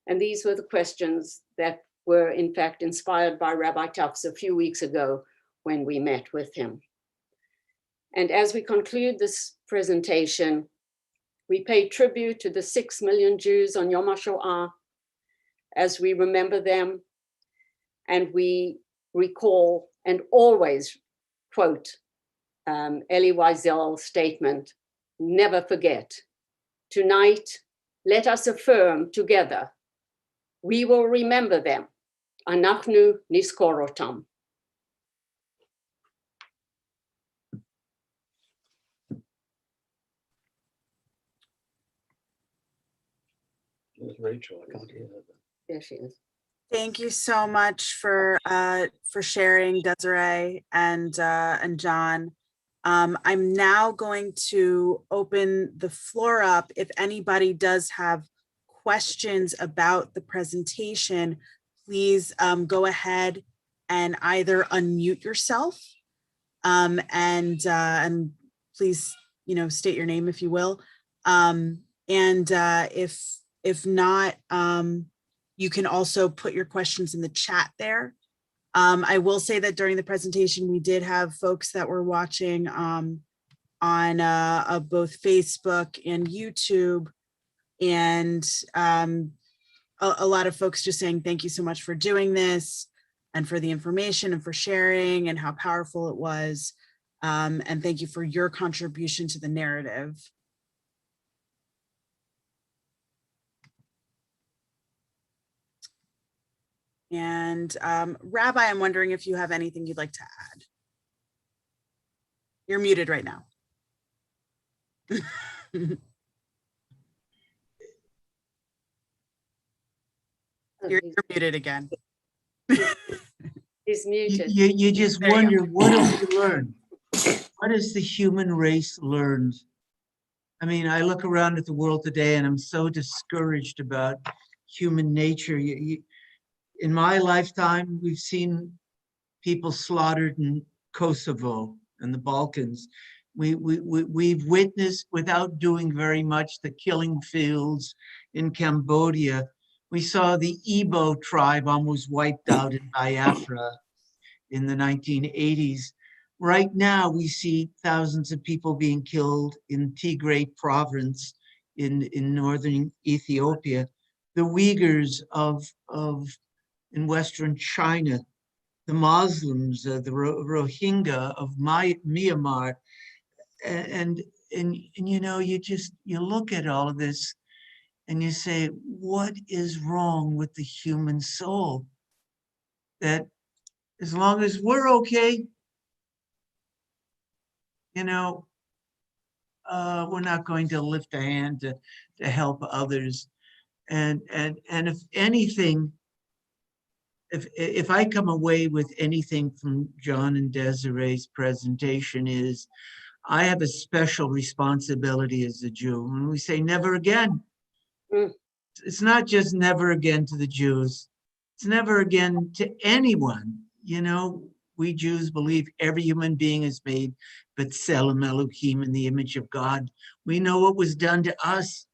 [SPEAKER 4] And these were the questions that were in fact inspired by Rabbi Tufts a few weeks ago when we met with him. And as we conclude this presentation, we pay tribute to the 6 million Jews on Yom HaShoah as we remember them, and we recall and always quote Elie Wiesel's statement, never forget. Tonight, let us affirm together, we will remember them. Anachnu nizkor otam.
[SPEAKER 3] There's Rachel, I can't hear her.
[SPEAKER 4] There she is.
[SPEAKER 1] Thank you so much for sharing, Desiree and John. I'm now going to open the floor up. If anybody does have questions about the presentation, please go ahead and either unmute yourself and please, state your name if you will. If not, you can also put your questions in the chat there. I will say that during the presentation, we did have folks that were watching on both Facebook and YouTube, and a lot of folks just saying thank you so much for doing this and for the information and for sharing and how powerful it was. And thank you for your contribution to the narrative. And Rabbi, I'm wondering if you have anything you'd like to add. You're muted right now. You're muted again.
[SPEAKER 4] He's muted.
[SPEAKER 2] You just wonder, what have we learned? What has the human race learned? I mean, I look around at the world today and I'm so discouraged about human nature. In my lifetime, we've seen people slaughtered in Kosovo and the Balkans. We've witnessed, without doing very much, the killing fields in Cambodia. We saw the Igbo tribe almost wiped out in Biafra in the 1980s. Right now, we see thousands of people being killed in Tigray province in northern Ethiopia. The Uyghurs in Western China, the Muslims, the Rohingya of Myanmar, and you look at all of this and you say, what is wrong with the human soul? That as long as we're okay, we're not going to lift a hand to help others. And if anything, if I come away with anything from John and Desiree's presentation, is I have a special responsibility as a Jew. When we say never again, it's not just never again to the Jews. It's never again to anyone. You know, we Jews believe every human being is made B'Tselem Elohim, in the image of God. We know what was done to us,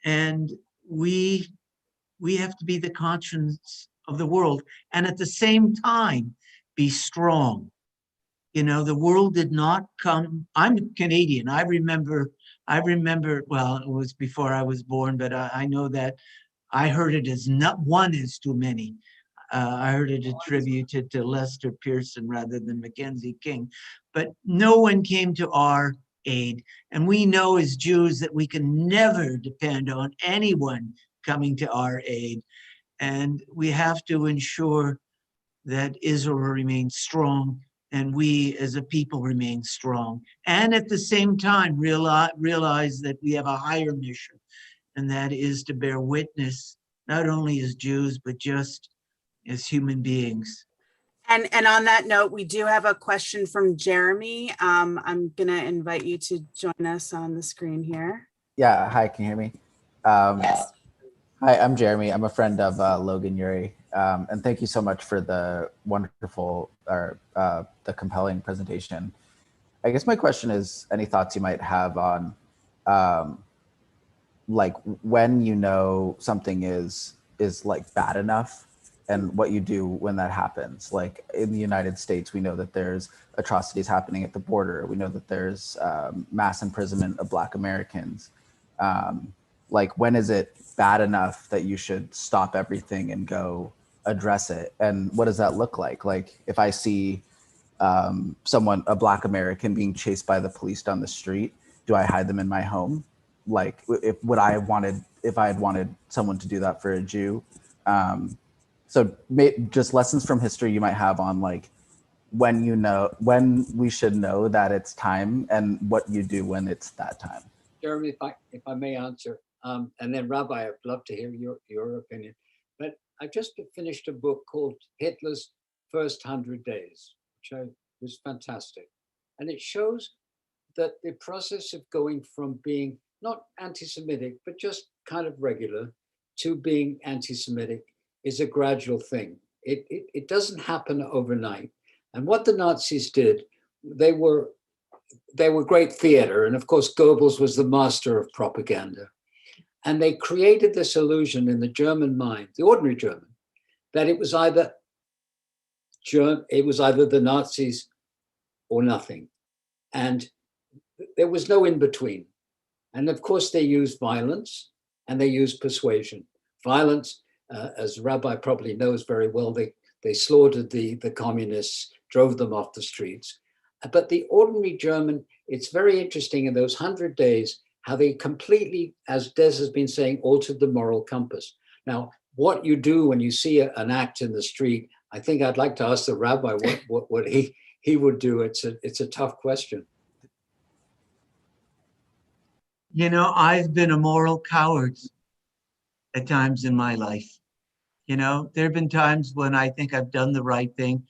[SPEAKER 2] and we have to be the conscience of the world, and at the same time be strong. You know, the world did not come. I'm Canadian. I remember, well, it was before I was born, but I know that I heard it as not one is too many. I heard it attributed to Lester Pearson rather than Mackenzie King. But no one came to our aid. And we know as Jews that we can never depend on anyone coming to our aid. And we have to ensure that Israel remains strong and we as a people remain strong. And at the same time, realize that we have a higher mission, and that is to bear witness, not only as Jews, but just as human beings.
[SPEAKER 1] And on that note, we do have a question from Jeremy. I'm gonna invite you to join us on the screen here.
[SPEAKER 5] Yeah, hi, can you hear me?
[SPEAKER 1] Yes.
[SPEAKER 5] Hi, I'm Jeremy. I'm a friend of Logan Urey. And thank you so much for the wonderful, the compelling presentation. I guess my question is, any thoughts you might have on like when you know something is like bad enough, and what you do when that happens. Like in the United States, we know that there's atrocities happening at the border. We know that there's mass imprisonment of Black Americans. Like when is it bad enough that you should stop everything and go address it? And what does that look like? Like if I see someone, a Black American, being chased by the police down the street, do I hide them in my home? Like if I had wanted someone to do that for a Jew. So just lessons from history you might have on like when we should know that it's time, and what you do when it's that time.
[SPEAKER 3] Jeremy, if I may answer, and then Rabbi, I'd love to hear your opinion. But I just finished a book called Hitler's First 100 Days, which was fantastic. And it shows that the process of going from being not anti-Semitic, but just kind of regular, to being anti-Semitic is a gradual thing. It doesn't happen overnight. And what the Nazis did, they were great theater. And of course, Goebbels was the master of propaganda. And they created this illusion in the German mind, the ordinary German, that it was either the Nazis or nothing. And there was no in between. And of course, they used violence and they used persuasion. Violence, as Rabbi probably knows very well, they slaughtered the communists, drove them off the streets. But the ordinary German, it's very interesting in those 100 days, how they completely, as Des has been saying, altered the moral compass. Now, what you do when you see an act in the street, I think I'd like to ask the rabbi what he would do. It's a tough question.
[SPEAKER 2] You know, I've been a moral coward at times in my life. You know, there have been times when I think I've done the right thing,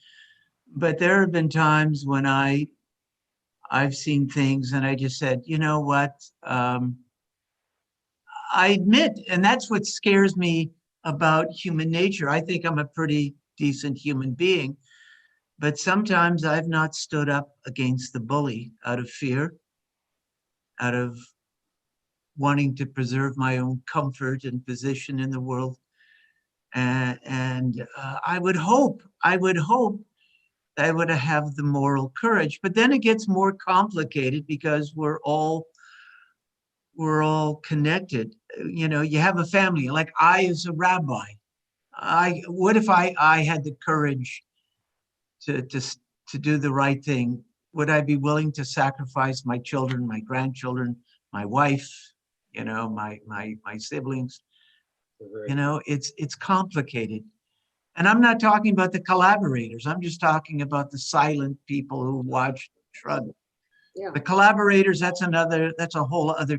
[SPEAKER 2] but there have been times when I've seen things and I just said, you know what, I admit, and that's what scares me about human nature. I think I'm a pretty decent human being, but sometimes I've not stood up against the bully out of fear, out of wanting to preserve my own comfort and position in the world. And I would hope I would have the moral courage, but then it gets more complicated because we're all connected. You know, you have a family. Like I, as a rabbi, what if I had the courage to do the right thing? Would I be willing to sacrifice my children, my grandchildren, my wife, you know, my siblings? You know, it's complicated. And I'm not talking about the collaborators. I'm just talking about the silent people who watch, shrug.
[SPEAKER 4] Yeah.
[SPEAKER 2] The collaborators, that's a whole other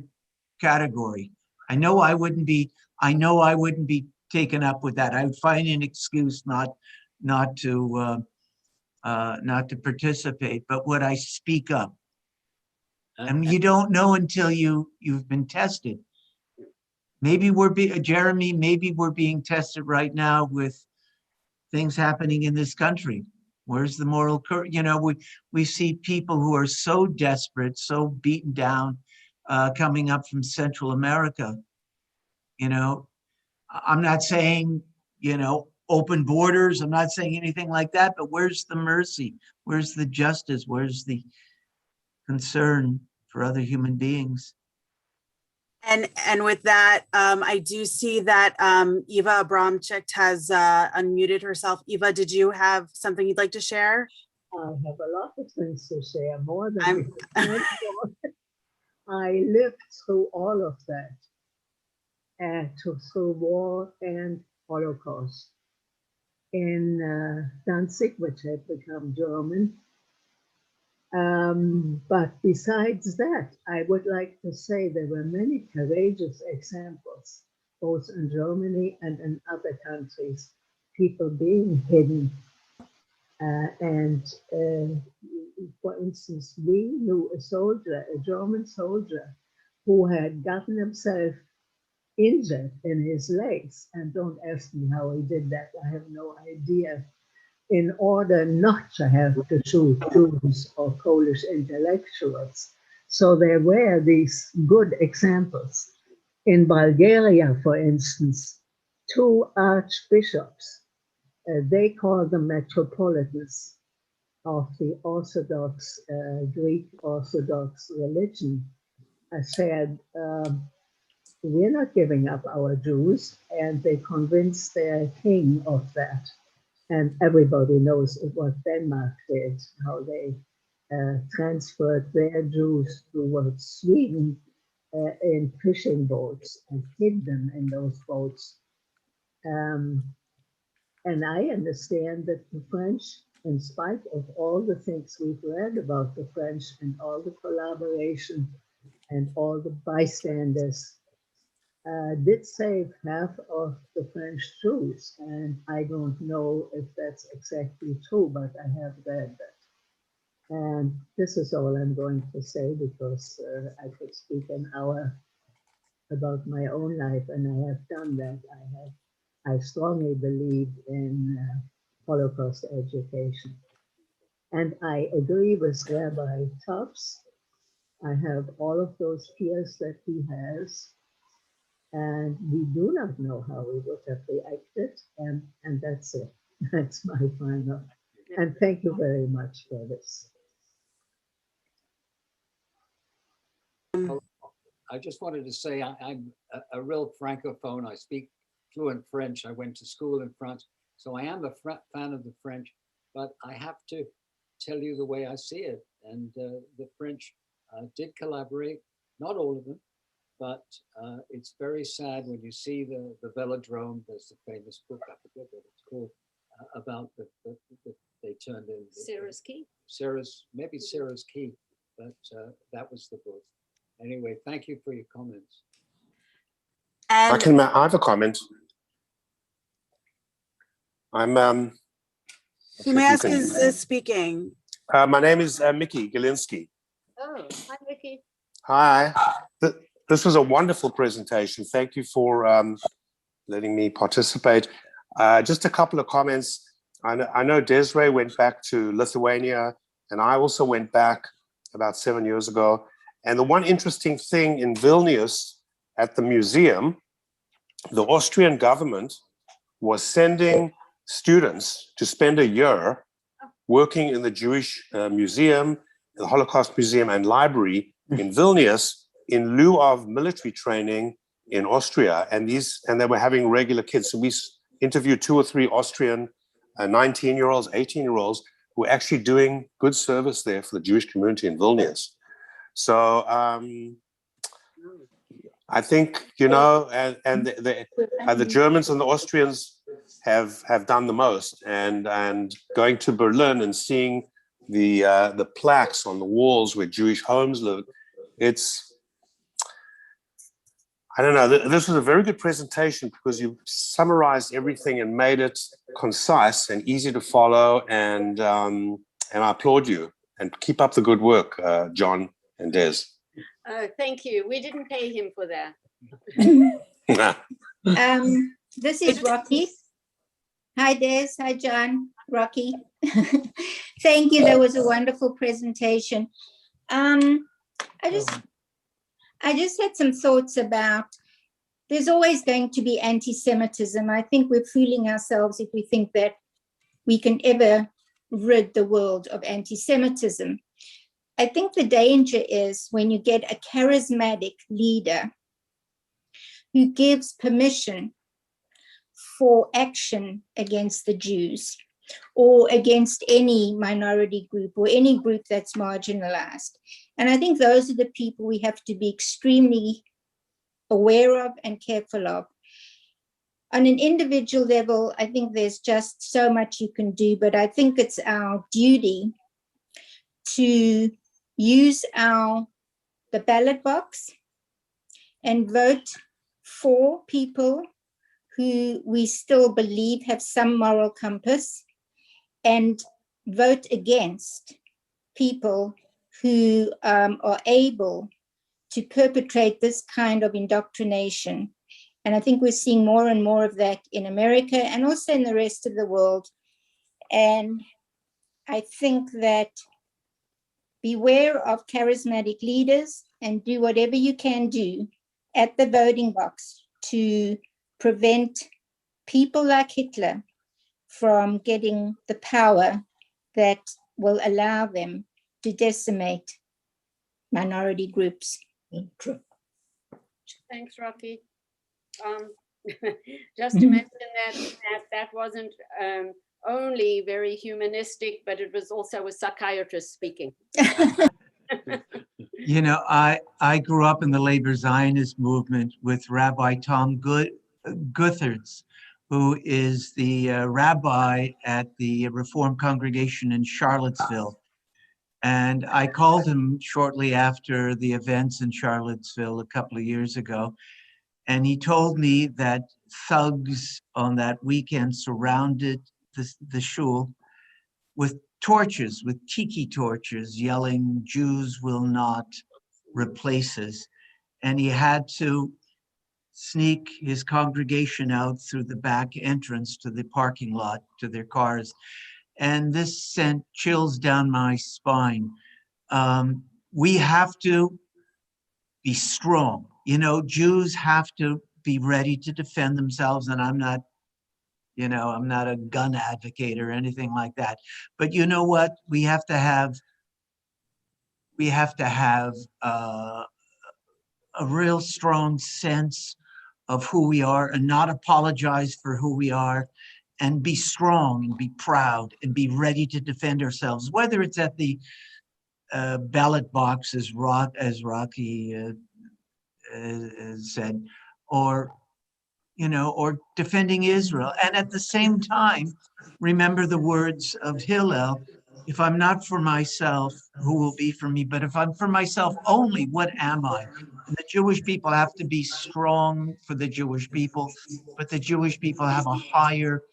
[SPEAKER 2] category. I know I wouldn't be taken up with that. I would find an excuse not to participate, but would I speak up? And you don't know until you've been tested. Maybe Jeremy, maybe we're being tested right now with things happening in this country. Where's the moral courage? You know, we see people who are so desperate, so beaten down, coming up from Central America. You know, I'm not saying, you know, open borders. I'm not saying anything like that, but where's the mercy? Where's the justice? Where's the concern for other human beings?
[SPEAKER 1] And with that, I do see that Eva Abramczyk has unmuted herself. Eva, did you have something you'd like to share?
[SPEAKER 6] I have a lot of things to share, more than
[SPEAKER 1] I'm-
[SPEAKER 6] I lived through all of that, and through war and Holocaust in Danzig, which had become German. But besides that, I would like to say there were many courageous examples, both in Germany and in other countries, people being hidden. For instance, we knew a German soldier, who had gotten himself injured in his legs. And don't ask me how he did that, I have no idea. In order not to have to shoot Jews or Polish intellectuals. So there were these good examples. In Bulgaria, for instance, 2 archbishops, they call them metropolitans of the Orthodox, Greek Orthodox religion, said, we're not giving up our Jews, and they convinced their king of that. And everybody knows what Denmark did, how they transferred their Jews towards Sweden in fishing boats and hid them in those boats. And I understand that the French, in spite of all the things we've read about the French and all the collaboration and all the bystanders, did save half of the French Jews, and I don't know if that's exactly true, but I have read that. And this is all I'm going to say, because I could speak an hour about my own life, and I have done that. I strongly believe in Holocaust education. And I agree with Rabbi Tufts. I have all of those fears that he has. And we do not know how we would have reacted, and that's it. That's my final. And thank you very much for this.
[SPEAKER 3] I just wanted to say I'm a real francophone. I speak fluent French. I went to school in France, so I am a fan of the French, but I have to tell you the way I see it. And the French did collaborate, not all of them, but it's very sad when you see the velodrome. There's the famous book, I forget what it's called, about they turned in.
[SPEAKER 4] Sarah's Key.
[SPEAKER 3] Maybe Sarah's Key, but that was the book. Anyway, thank you for your comments.
[SPEAKER 1] And
[SPEAKER 7] I have a comment. I'm.
[SPEAKER 1] who may I ask is speaking?
[SPEAKER 7] My name is Mickey Galinsky.
[SPEAKER 4] Oh, hi, Vicky.
[SPEAKER 7] Hi. This was a wonderful presentation. Thank you for letting me participate. Just a couple of comments. I know Desiree went back to Lithuania, and I also went back about 7 years ago. And the one interesting thing in Vilnius at the museum, the Austrian government was sending students to spend a year working in the Jewish museum, the Holocaust Museum and Library in Vilnius in lieu of military training in Austria. And they were having regular kids. So we interviewed 2 or 3 Austrian 19-year-olds, 18-year-olds who were actually doing good service there for the Jewish community in Vilnius. So I think, you know, and the Germans and the Austrians have done the most, and going to Berlin and seeing the plaques on the walls where Jewish homes live, I don't know. This was a very good presentation because you summarized everything and made it concise and easy to follow. And I applaud you. And keep up the good work, John and Des.
[SPEAKER 4] Thank you. We didn't pay him for that.
[SPEAKER 8] This is Rocky. Hi, Des. Hi, John. Rocky. Thank you. That was a wonderful presentation. I just had some thoughts about, there's always going to be anti-Semitism. I think we're fooling ourselves if we think that we can ever rid the world of anti-Semitism. I think the danger is when you get a charismatic leader who gives permission for action against the Jews or against any minority group or any group that's marginalized. And I think those are the people we have to be extremely aware of and careful of. On an individual level, I think there's just so much you can do, but I think it's our duty to use the ballot box and vote for people who we still believe have some moral compass, and vote against people who are able to perpetrate this kind of indoctrination. And I think we're seeing more and more of that in America and also in the rest of the world. And I think that beware of charismatic leaders and do whatever you can do at the voting box to prevent people like Hitler from getting the power that will allow them to decimate minority groups.
[SPEAKER 4] Thanks, Rocky. Just to mention that wasn't only very humanistic, but it was also a psychiatrist speaking.
[SPEAKER 2] You know, I grew up in the labor Zionist movement with Rabbi Tom Guthertz, who is the rabbi at the Reformed congregation in Charlottesville. And I called him shortly after the events in Charlottesville a couple of years ago. And he told me that thugs on that weekend surrounded the shul with torches, with tiki torches, yelling, "Jews will not replace us." And he had to sneak his congregation out through the back entrance to the parking lot, to their cars. And this sent chills down my spine. We have to be strong. You know, Jews have to be ready to defend themselves. And I'm not a gun advocate or anything like that. But you know what? We have to have a real strong sense of who we are and not apologize for who we are, and be strong and be proud and be ready to defend ourselves, whether it's at the ballot box, as Rocky said, or defending Israel. And at the same time, remember the words of Hillel: if I'm not for myself, who will be for me? But if I'm for myself only, what am I? And the Jewish people have to be strong for the Jewish people, but the Jewish people have a higher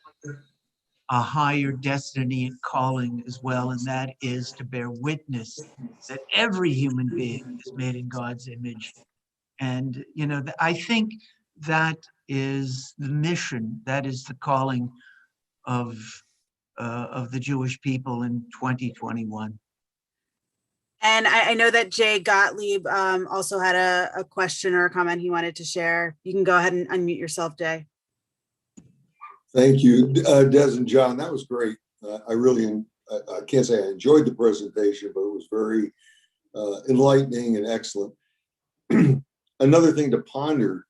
[SPEAKER 2] destiny and calling as well, and that is to bear witness that every human being is made in God's image. And I think that is the mission, that is the calling of the Jewish people in 2021.
[SPEAKER 1] And I know that Jay Gottlieb also had a question or a comment he wanted to share. You can go ahead and unmute yourself, Jay.
[SPEAKER 9] Thank you, Des and John. That was great. I can't say I enjoyed the presentation, but it was very enlightening and excellent. Another thing to ponder,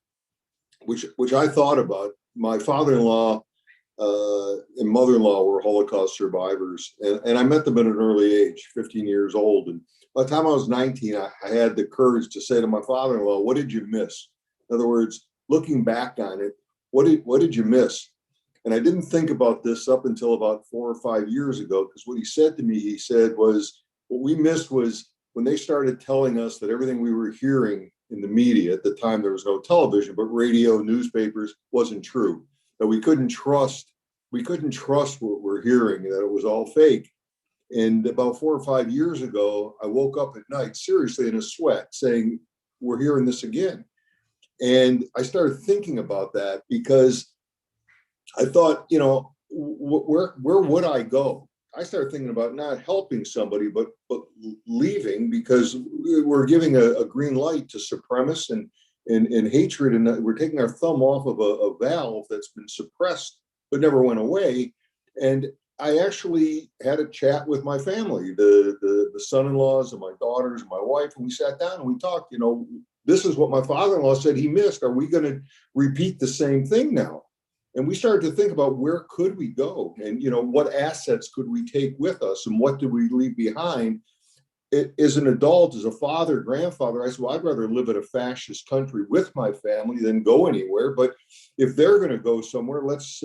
[SPEAKER 9] which I thought about, my father-in-law and mother-in-law were Holocaust survivors, and I met them at an early age, 15 years old. And by the time I was 19, I had the courage to say to my father-in-law, "What did you miss?" In other words, looking back on it, what did you miss? And I didn't think about this up until about 4 or 5 years ago, because what he said to me, what we missed was when they started telling us that everything we were hearing in the media. At the time, there was no television, but radio, newspapers wasn't true. That we couldn't trust what we're hearing, that it was all fake. And about 4 or 5 years ago, I woke up at night, seriously in a sweat, saying, we're hearing this again. And I started thinking about that because I thought, where would I go? I started thinking about not helping somebody, but leaving, because we're giving a green light to supremacists and hatred, and we're taking our thumb off of a valve that's been suppressed but never went away. And I actually had a chat with my family, the son-in-laws and my daughters and my wife, and we sat down and we talked. This is what my father-in-law said he missed. Are we going to repeat the same thing now? And we started to think about where could we go, and what assets could we take with us, and what did we leave behind? As an adult, as a father, grandfather, I said, well, I'd rather live in a fascist country with my family than go anywhere. But if they're going to go somewhere, let's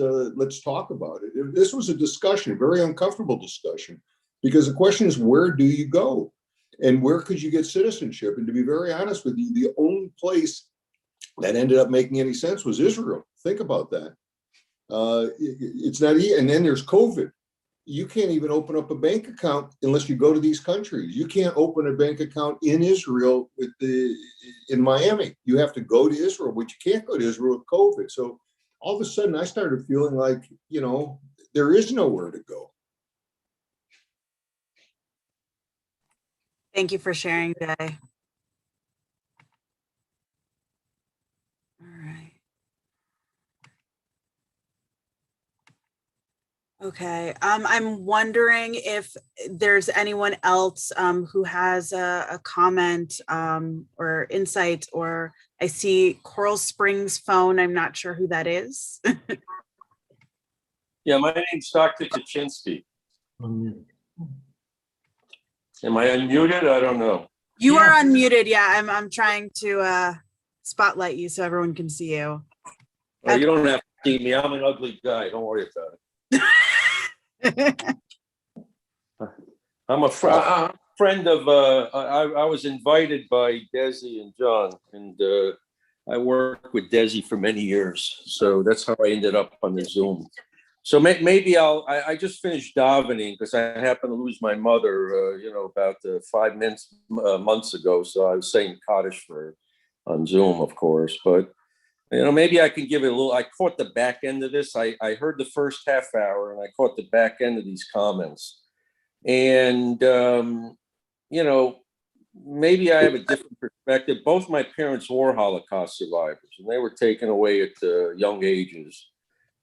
[SPEAKER 9] talk about it. This was a discussion, a very uncomfortable discussion, because the question is, where do you go? And where could you get citizenship? And to be very honest with you, the only place that ended up making any sense was Israel. Think about that. It's not easy. And then there's COVID. You can't even open up a bank account unless you go to these countries. You can't open a bank account in Israel in Miami. You have to go to Israel, but you can't go to Israel with COVID. So all of a sudden I started feeling like, there is nowhere to go.
[SPEAKER 1] Thank you for sharing, Jay. All right. Okay, I'm wondering if there's anyone else who has a comment or insight, or I see Coral Springs phone. I'm not sure who that is.
[SPEAKER 10] Yeah, my name's Dr. Kaczynski. Am I unmuted? I don't know.
[SPEAKER 1] You are unmuted. Yeah, I'm trying to spotlight you so everyone can see you.
[SPEAKER 10] Oh, you don't have to see me. I'm an ugly guy. Don't worry about it. I'm a friend of, I was invited by Desi and John, and I worked with Desi for many years. So that's how I ended up on the Zoom. So maybe I just finished davening because I happened to lose my mother, about 5 months ago. So I was saying Kaddish for her on Zoom, of course. But, maybe I can give it a little. I caught the back end of this. I heard the first half hour and I caught the back end of these comments. And, maybe I have a different perspective. Both my parents were Holocaust survivors, and they were taken away at young ages.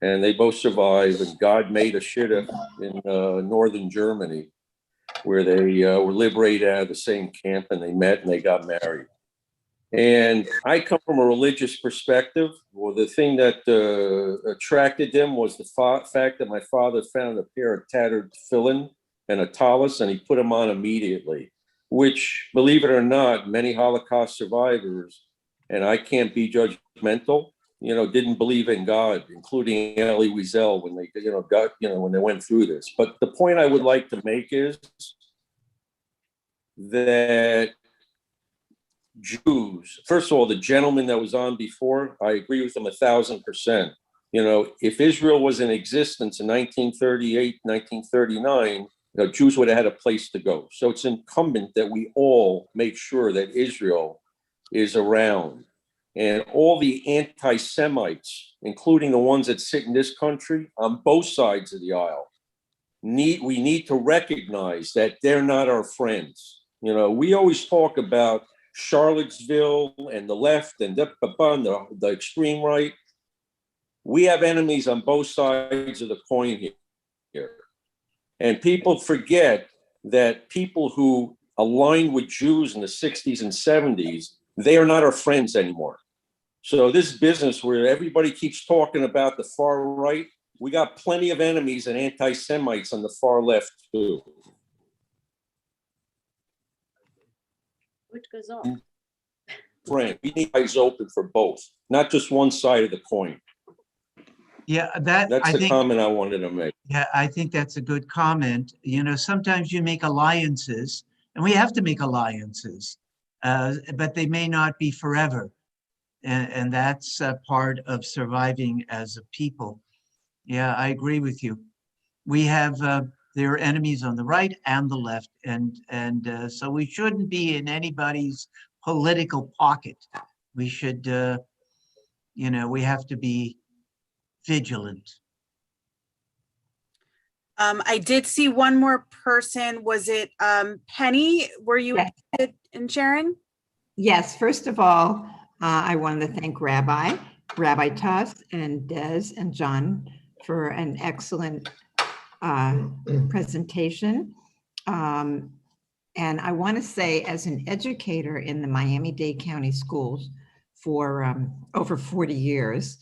[SPEAKER 10] And they both survived, and God made a shidduch in northern Germany, where they were liberated out of the same camp, and they met and they got married. And I come from a religious perspective. Well, the thing that attracted them was the fact that my father found a pair of tattered tefillin and a tallis, and he put them on immediately, which, believe it or not, many Holocaust survivors, and I can't be judgmental, didn't believe in God, including Elie Wiesel when they, when they went through this. But the point I would like to make is that Jews, first of all, the gentleman that was on before, I agree with him 1,000%. If Israel was in existence in 1938, 1939, Jews would have had a place to go. So it's incumbent that we all make sure that Israel is around. And all the anti-Semites, including the ones that sit in this country on both sides of the aisle, we need to recognize that they're not our friends. We always talk about Charlottesville and the left and the extreme right. We have enemies on both sides of the coin here. And people forget that people who aligned with Jews in the 60s and 70s, they are not our friends anymore. So this business where everybody keeps talking about the far right, we got plenty of enemies and anti-Semites on the far left too.
[SPEAKER 4] What goes on?
[SPEAKER 10] Friend, we need eyes open for both, not just one side of the coin.
[SPEAKER 2] Yeah,
[SPEAKER 10] That's the comment I wanted to make.
[SPEAKER 2] Yeah, I think that's a good comment. Sometimes you make alliances, and we have to make alliances. but they may not be forever. And that's part of surviving as a people. Yeah, I agree with you. We have, there are enemies on the right and the left, and so we shouldn't be in anybody's political pocket. We should, you know, we have to be vigilant.
[SPEAKER 1] I did see one more person. Was it Penny? Were you
[SPEAKER 11] Yes.
[SPEAKER 1] interested in sharing?
[SPEAKER 11] Yes, first of all, I wanted to thank Rabbi Tuss and Des and John for an excellent presentation. And I want to say, as an educator in the Miami-Dade County schools for over 40 years,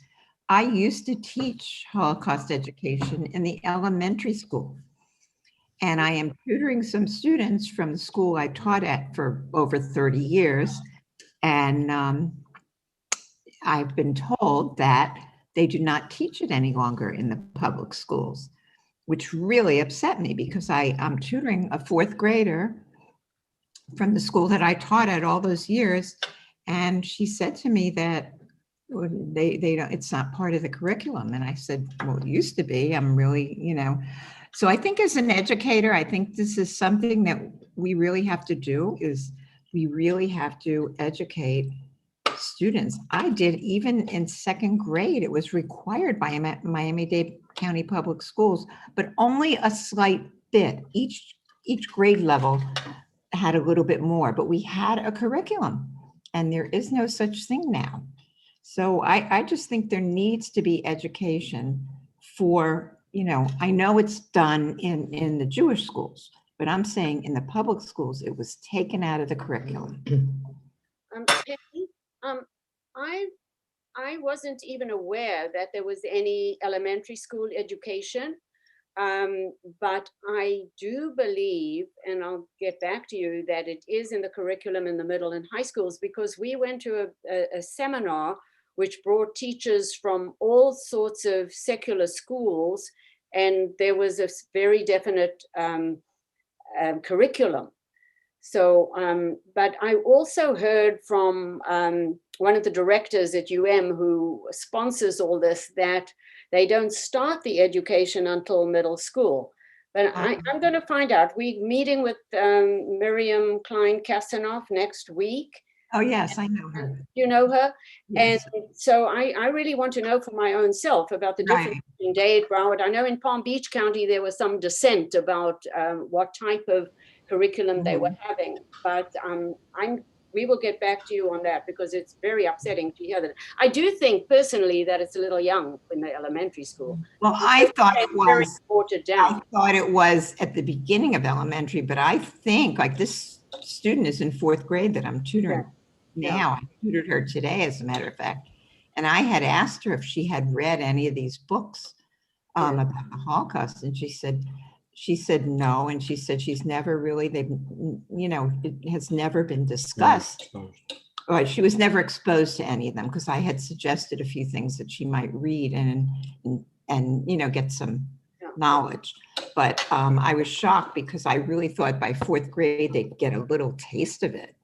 [SPEAKER 11] I used to teach Holocaust education in the elementary school. And I am tutoring some students from the school I taught at for over 30 years. And I've been told that they do not teach it any longer in the public schools, which really upset me because I'm tutoring a fourth grader from the school that I taught at all those years. And she said to me that they don't, it's not part of the curriculum. And I said, well, it used to be. I'm really, you know, so I think as an educator, I think this is something that we really have to do, is we really have to educate students. I did, even in second grade, it was required by Miami-Dade County Public Schools, but only a slight bit. Each grade level had a little bit more, but we had a curriculum, and there is no such thing now. So I just think there needs to be education for, you know, I know it's done in the Jewish schools, but I'm saying in the public schools, it was taken out of the curriculum.
[SPEAKER 4] Penny, I wasn't even aware that there was any elementary school education, but I do believe, and I'll get back to you, that it is in the curriculum in the middle and high schools, because we went to a seminar which brought teachers from all sorts of secular schools, and there was a very definite curriculum. So, but I also heard from one of the directors at who sponsors all this, that they don't start the education until middle school. But I'm going to find out. We're meeting with Miriam Klein-Kasanoff next week.
[SPEAKER 11] Oh, yes, I know her.
[SPEAKER 4] You know her?
[SPEAKER 11] Yes.
[SPEAKER 4] And so I really want to know for my own self about the difference between Dade, Broward. I know in Palm Beach County, there was some dissent about what type of curriculum they were having, but we will get back to you on that, because it's very upsetting to hear that. I do think personally that it's a little young in the elementary school.
[SPEAKER 11] Well, I thought it was
[SPEAKER 4] very watered down.
[SPEAKER 11] I thought it was at the beginning of elementary, but I think, like, this student is in fourth grade that I'm tutoring now. I tutored her today, as a matter of fact. And I had asked her if she had read any of these books about the Holocaust. And she said no. And she said she's never really, you know, it has never been discussed. Or she was never exposed to any of them, because I had suggested a few things that she might read and you know, get some knowledge. But I was shocked, because I really thought by fourth grade they'd get a little taste of it.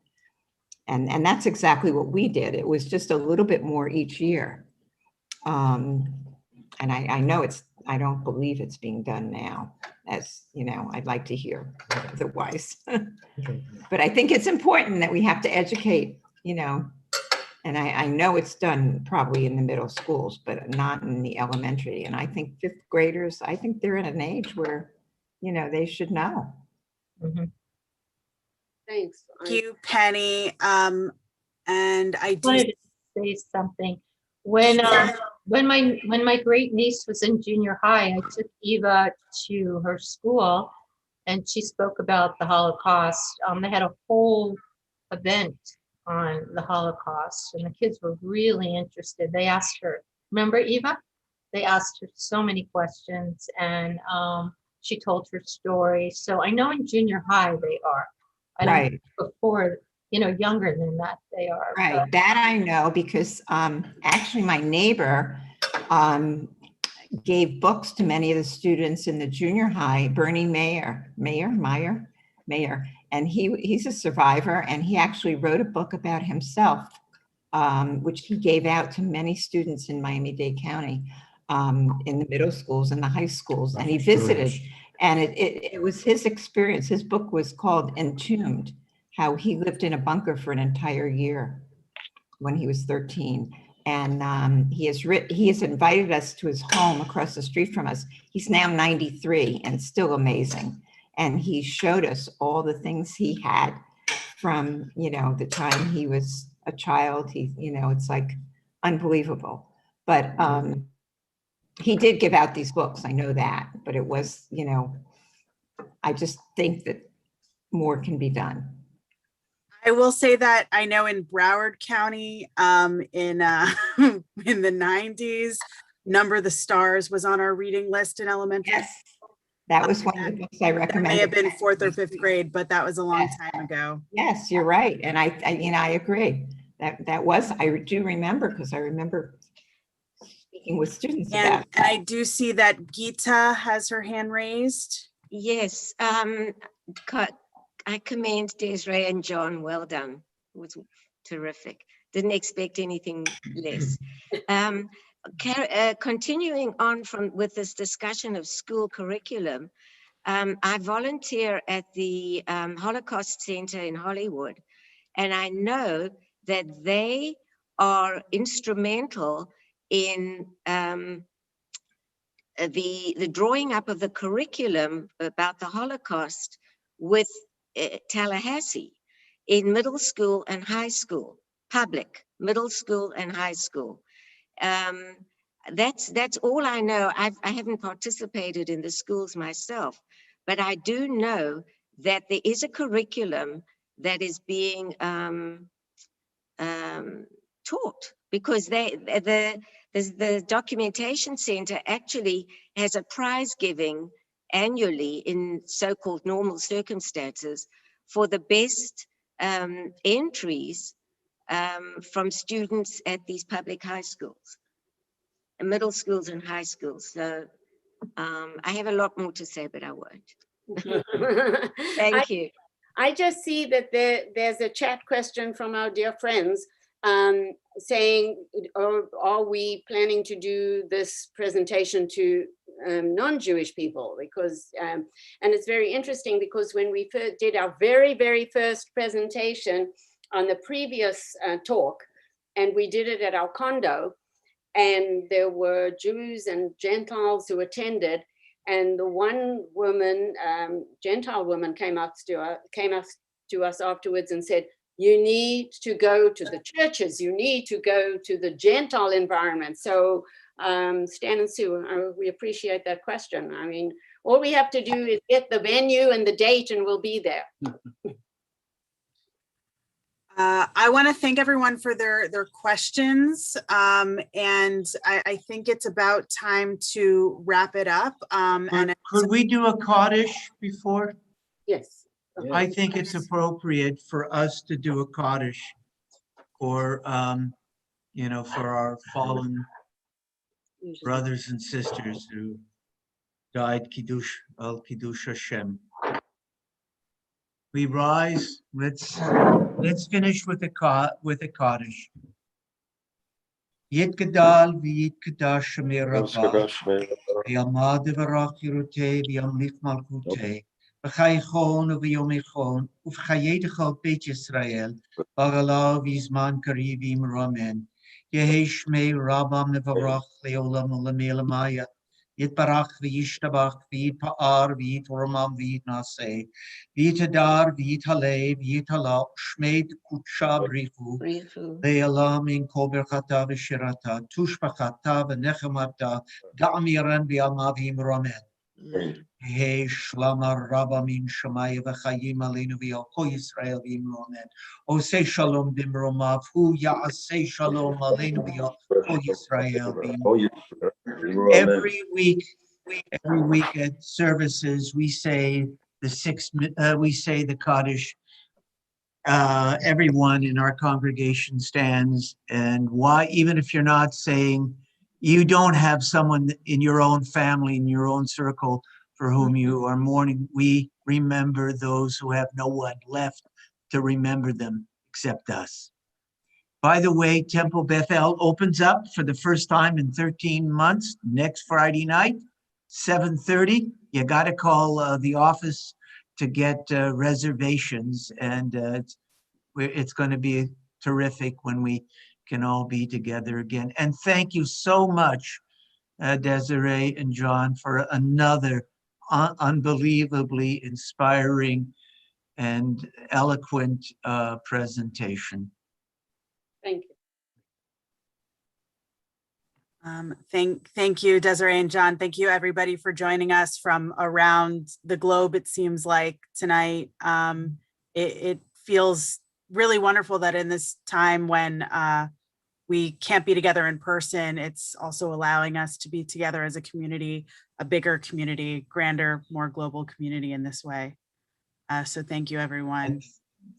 [SPEAKER 11] And that's exactly what we did. It was just a little bit more each year. And I know I don't believe it's being done now, as you know, I'd like to hear otherwise. But I think it's important that we have to educate, you know, and I know it's done probably in the middle schools, but not in the elementary. And I think fifth graders, I think they're in an age where, you know, they should know.
[SPEAKER 4] Thanks.
[SPEAKER 1] Thank you, Penny. And I
[SPEAKER 12] wanted to say something. When my great niece was in junior high, I took Eva to her school, and she spoke about the Holocaust. They had a whole event on the Holocaust, and the kids were really interested. They asked her, remember Eva? They asked her so many questions, and she told her story. So I know in junior high they are. I don't know before, you know, younger than that they are.
[SPEAKER 11] Right, but that I know, because actually my neighbor gave books to many of the students in the junior high, Bernie Meyer, And he's a survivor, and he actually wrote a book about himself, which he gave out to many students in Miami-Dade County, in the middle schools and the high schools. And he visited, and it was his experience. His book was called Entombed, how he lived in a bunker for an entire year when he was 13. And he has invited us to his home across the street from us. He's now 93 and still amazing. And he showed us all the things he had from, the time he was a child. It's like unbelievable. But he did give out these books, I know that, but it was, I just think that more can be done.
[SPEAKER 1] I will say that I know in Broward County, in the 90s, Number the Stars was on our reading list in elementary.
[SPEAKER 11] Yes, that was one of the books I recommended.
[SPEAKER 1] May have been 4th or 5th grade, but that was a long time ago.
[SPEAKER 11] Yes, you're right, and I agree. I do remember, because I remember speaking with students about it.
[SPEAKER 1] And I do see that Gita has her hand raised.
[SPEAKER 13] Yes, I commend Desiree and John. Well done. It was terrific. Didn't expect anything less. Continuing on with this discussion of school curriculum, I volunteer at the Holocaust Center in Hollywood, and I know that they are instrumental in the drawing up of the curriculum about the Holocaust with Tallahassee in middle school and high school, public middle school and high school. That's all I know. I haven't participated in the schools myself, but I do know that there is a curriculum that is being taught, because the documentation center actually has a prize giving annually in so-called normal circumstances for the best entries from students at these public high schools, middle schools and high schools. So I have a lot more to say, but I won't. Thank you.
[SPEAKER 4] I just see that there's a chat question from our dear friends saying, are we planning to do this presentation to non-Jewish people? Because, and it's very interesting, because when we did our very, very first presentation on the previous talk, and we did it at our condo, and there were Jews and Gentiles who attended, and the one woman, Gentile woman, came up to us afterwards and said, you need to go to the churches, you need to go to the Gentile environment. So Stan and Sue, we appreciate that question. I mean, all we have to do is get the venue and the date and we'll be there.
[SPEAKER 1] I want to thank everyone for their questions. And I think it's about time to wrap it up.
[SPEAKER 2] Could we do a Kaddish before?
[SPEAKER 4] Yes.
[SPEAKER 2] I think it's appropriate for us to do a Kaddish for, for our fallen brothers and sisters who died al Kiddush Hashem. We rise. Let's finish with a Kaddish. Yit Gadal v'yit Kadash Shemir Rabbah v'yamad v'rach Yeruteh v'yamlich Malkuteh v'chayichon v'yomichon uv'chayedechal Beit Yisrael v'agalav v'zman karivim ramen Yehi Shmei Rabbam v'varach le'olam u'lamei Yitbarach v'yishtabach v'yitpa'ar v'yitramam v'yitnaseh v'yitadar v'yithaleh v'yithala shmeid kutsha brichu le'alam in kol berchata v'shirata tushbachata v'nechemata da'amiran v'yamav v'yimramen Hey shlama rabba min shamaya v'chayim aleinu v'yal kol Yisrael v'yimramen Oseh shalom dimromav hu ya'aseh shalom aleinu v'yal kol Yisrael v'yimramen. Every week at services, we say the Kaddish. Everyone in our congregation stands, and why? Even if you're not saying, you don't have someone in your own family, in your own circle, for whom you are mourning. We remember those who have no one left to remember them except us. By the way, Temple Bethel opens up for the first time in 13 months next Friday night, 7:30. You got to call the office to get reservations, and it's going to be terrific when we can all be together again. And thank you so much, Desiree and John, for another unbelievably inspiring and eloquent presentation.
[SPEAKER 4] Thank you.
[SPEAKER 1] Thank you, Desiree and John. Thank you, everybody, for joining us from around the globe. It seems like tonight, it feels really wonderful that in this time when we can't be together in person, it's also allowing us to be together as a community, a bigger community, grander, more global community in this way. So thank you, everyone.
[SPEAKER 2] And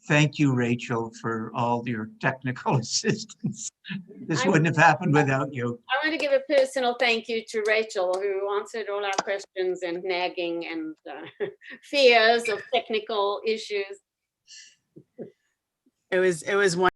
[SPEAKER 2] thank you, Rachel, for all your technical assistance. This wouldn't have happened without you.
[SPEAKER 4] I want to give a personal thank you to Rachel, who answered all our questions and nagging and fears of technical issues.
[SPEAKER 1] It was wonderful.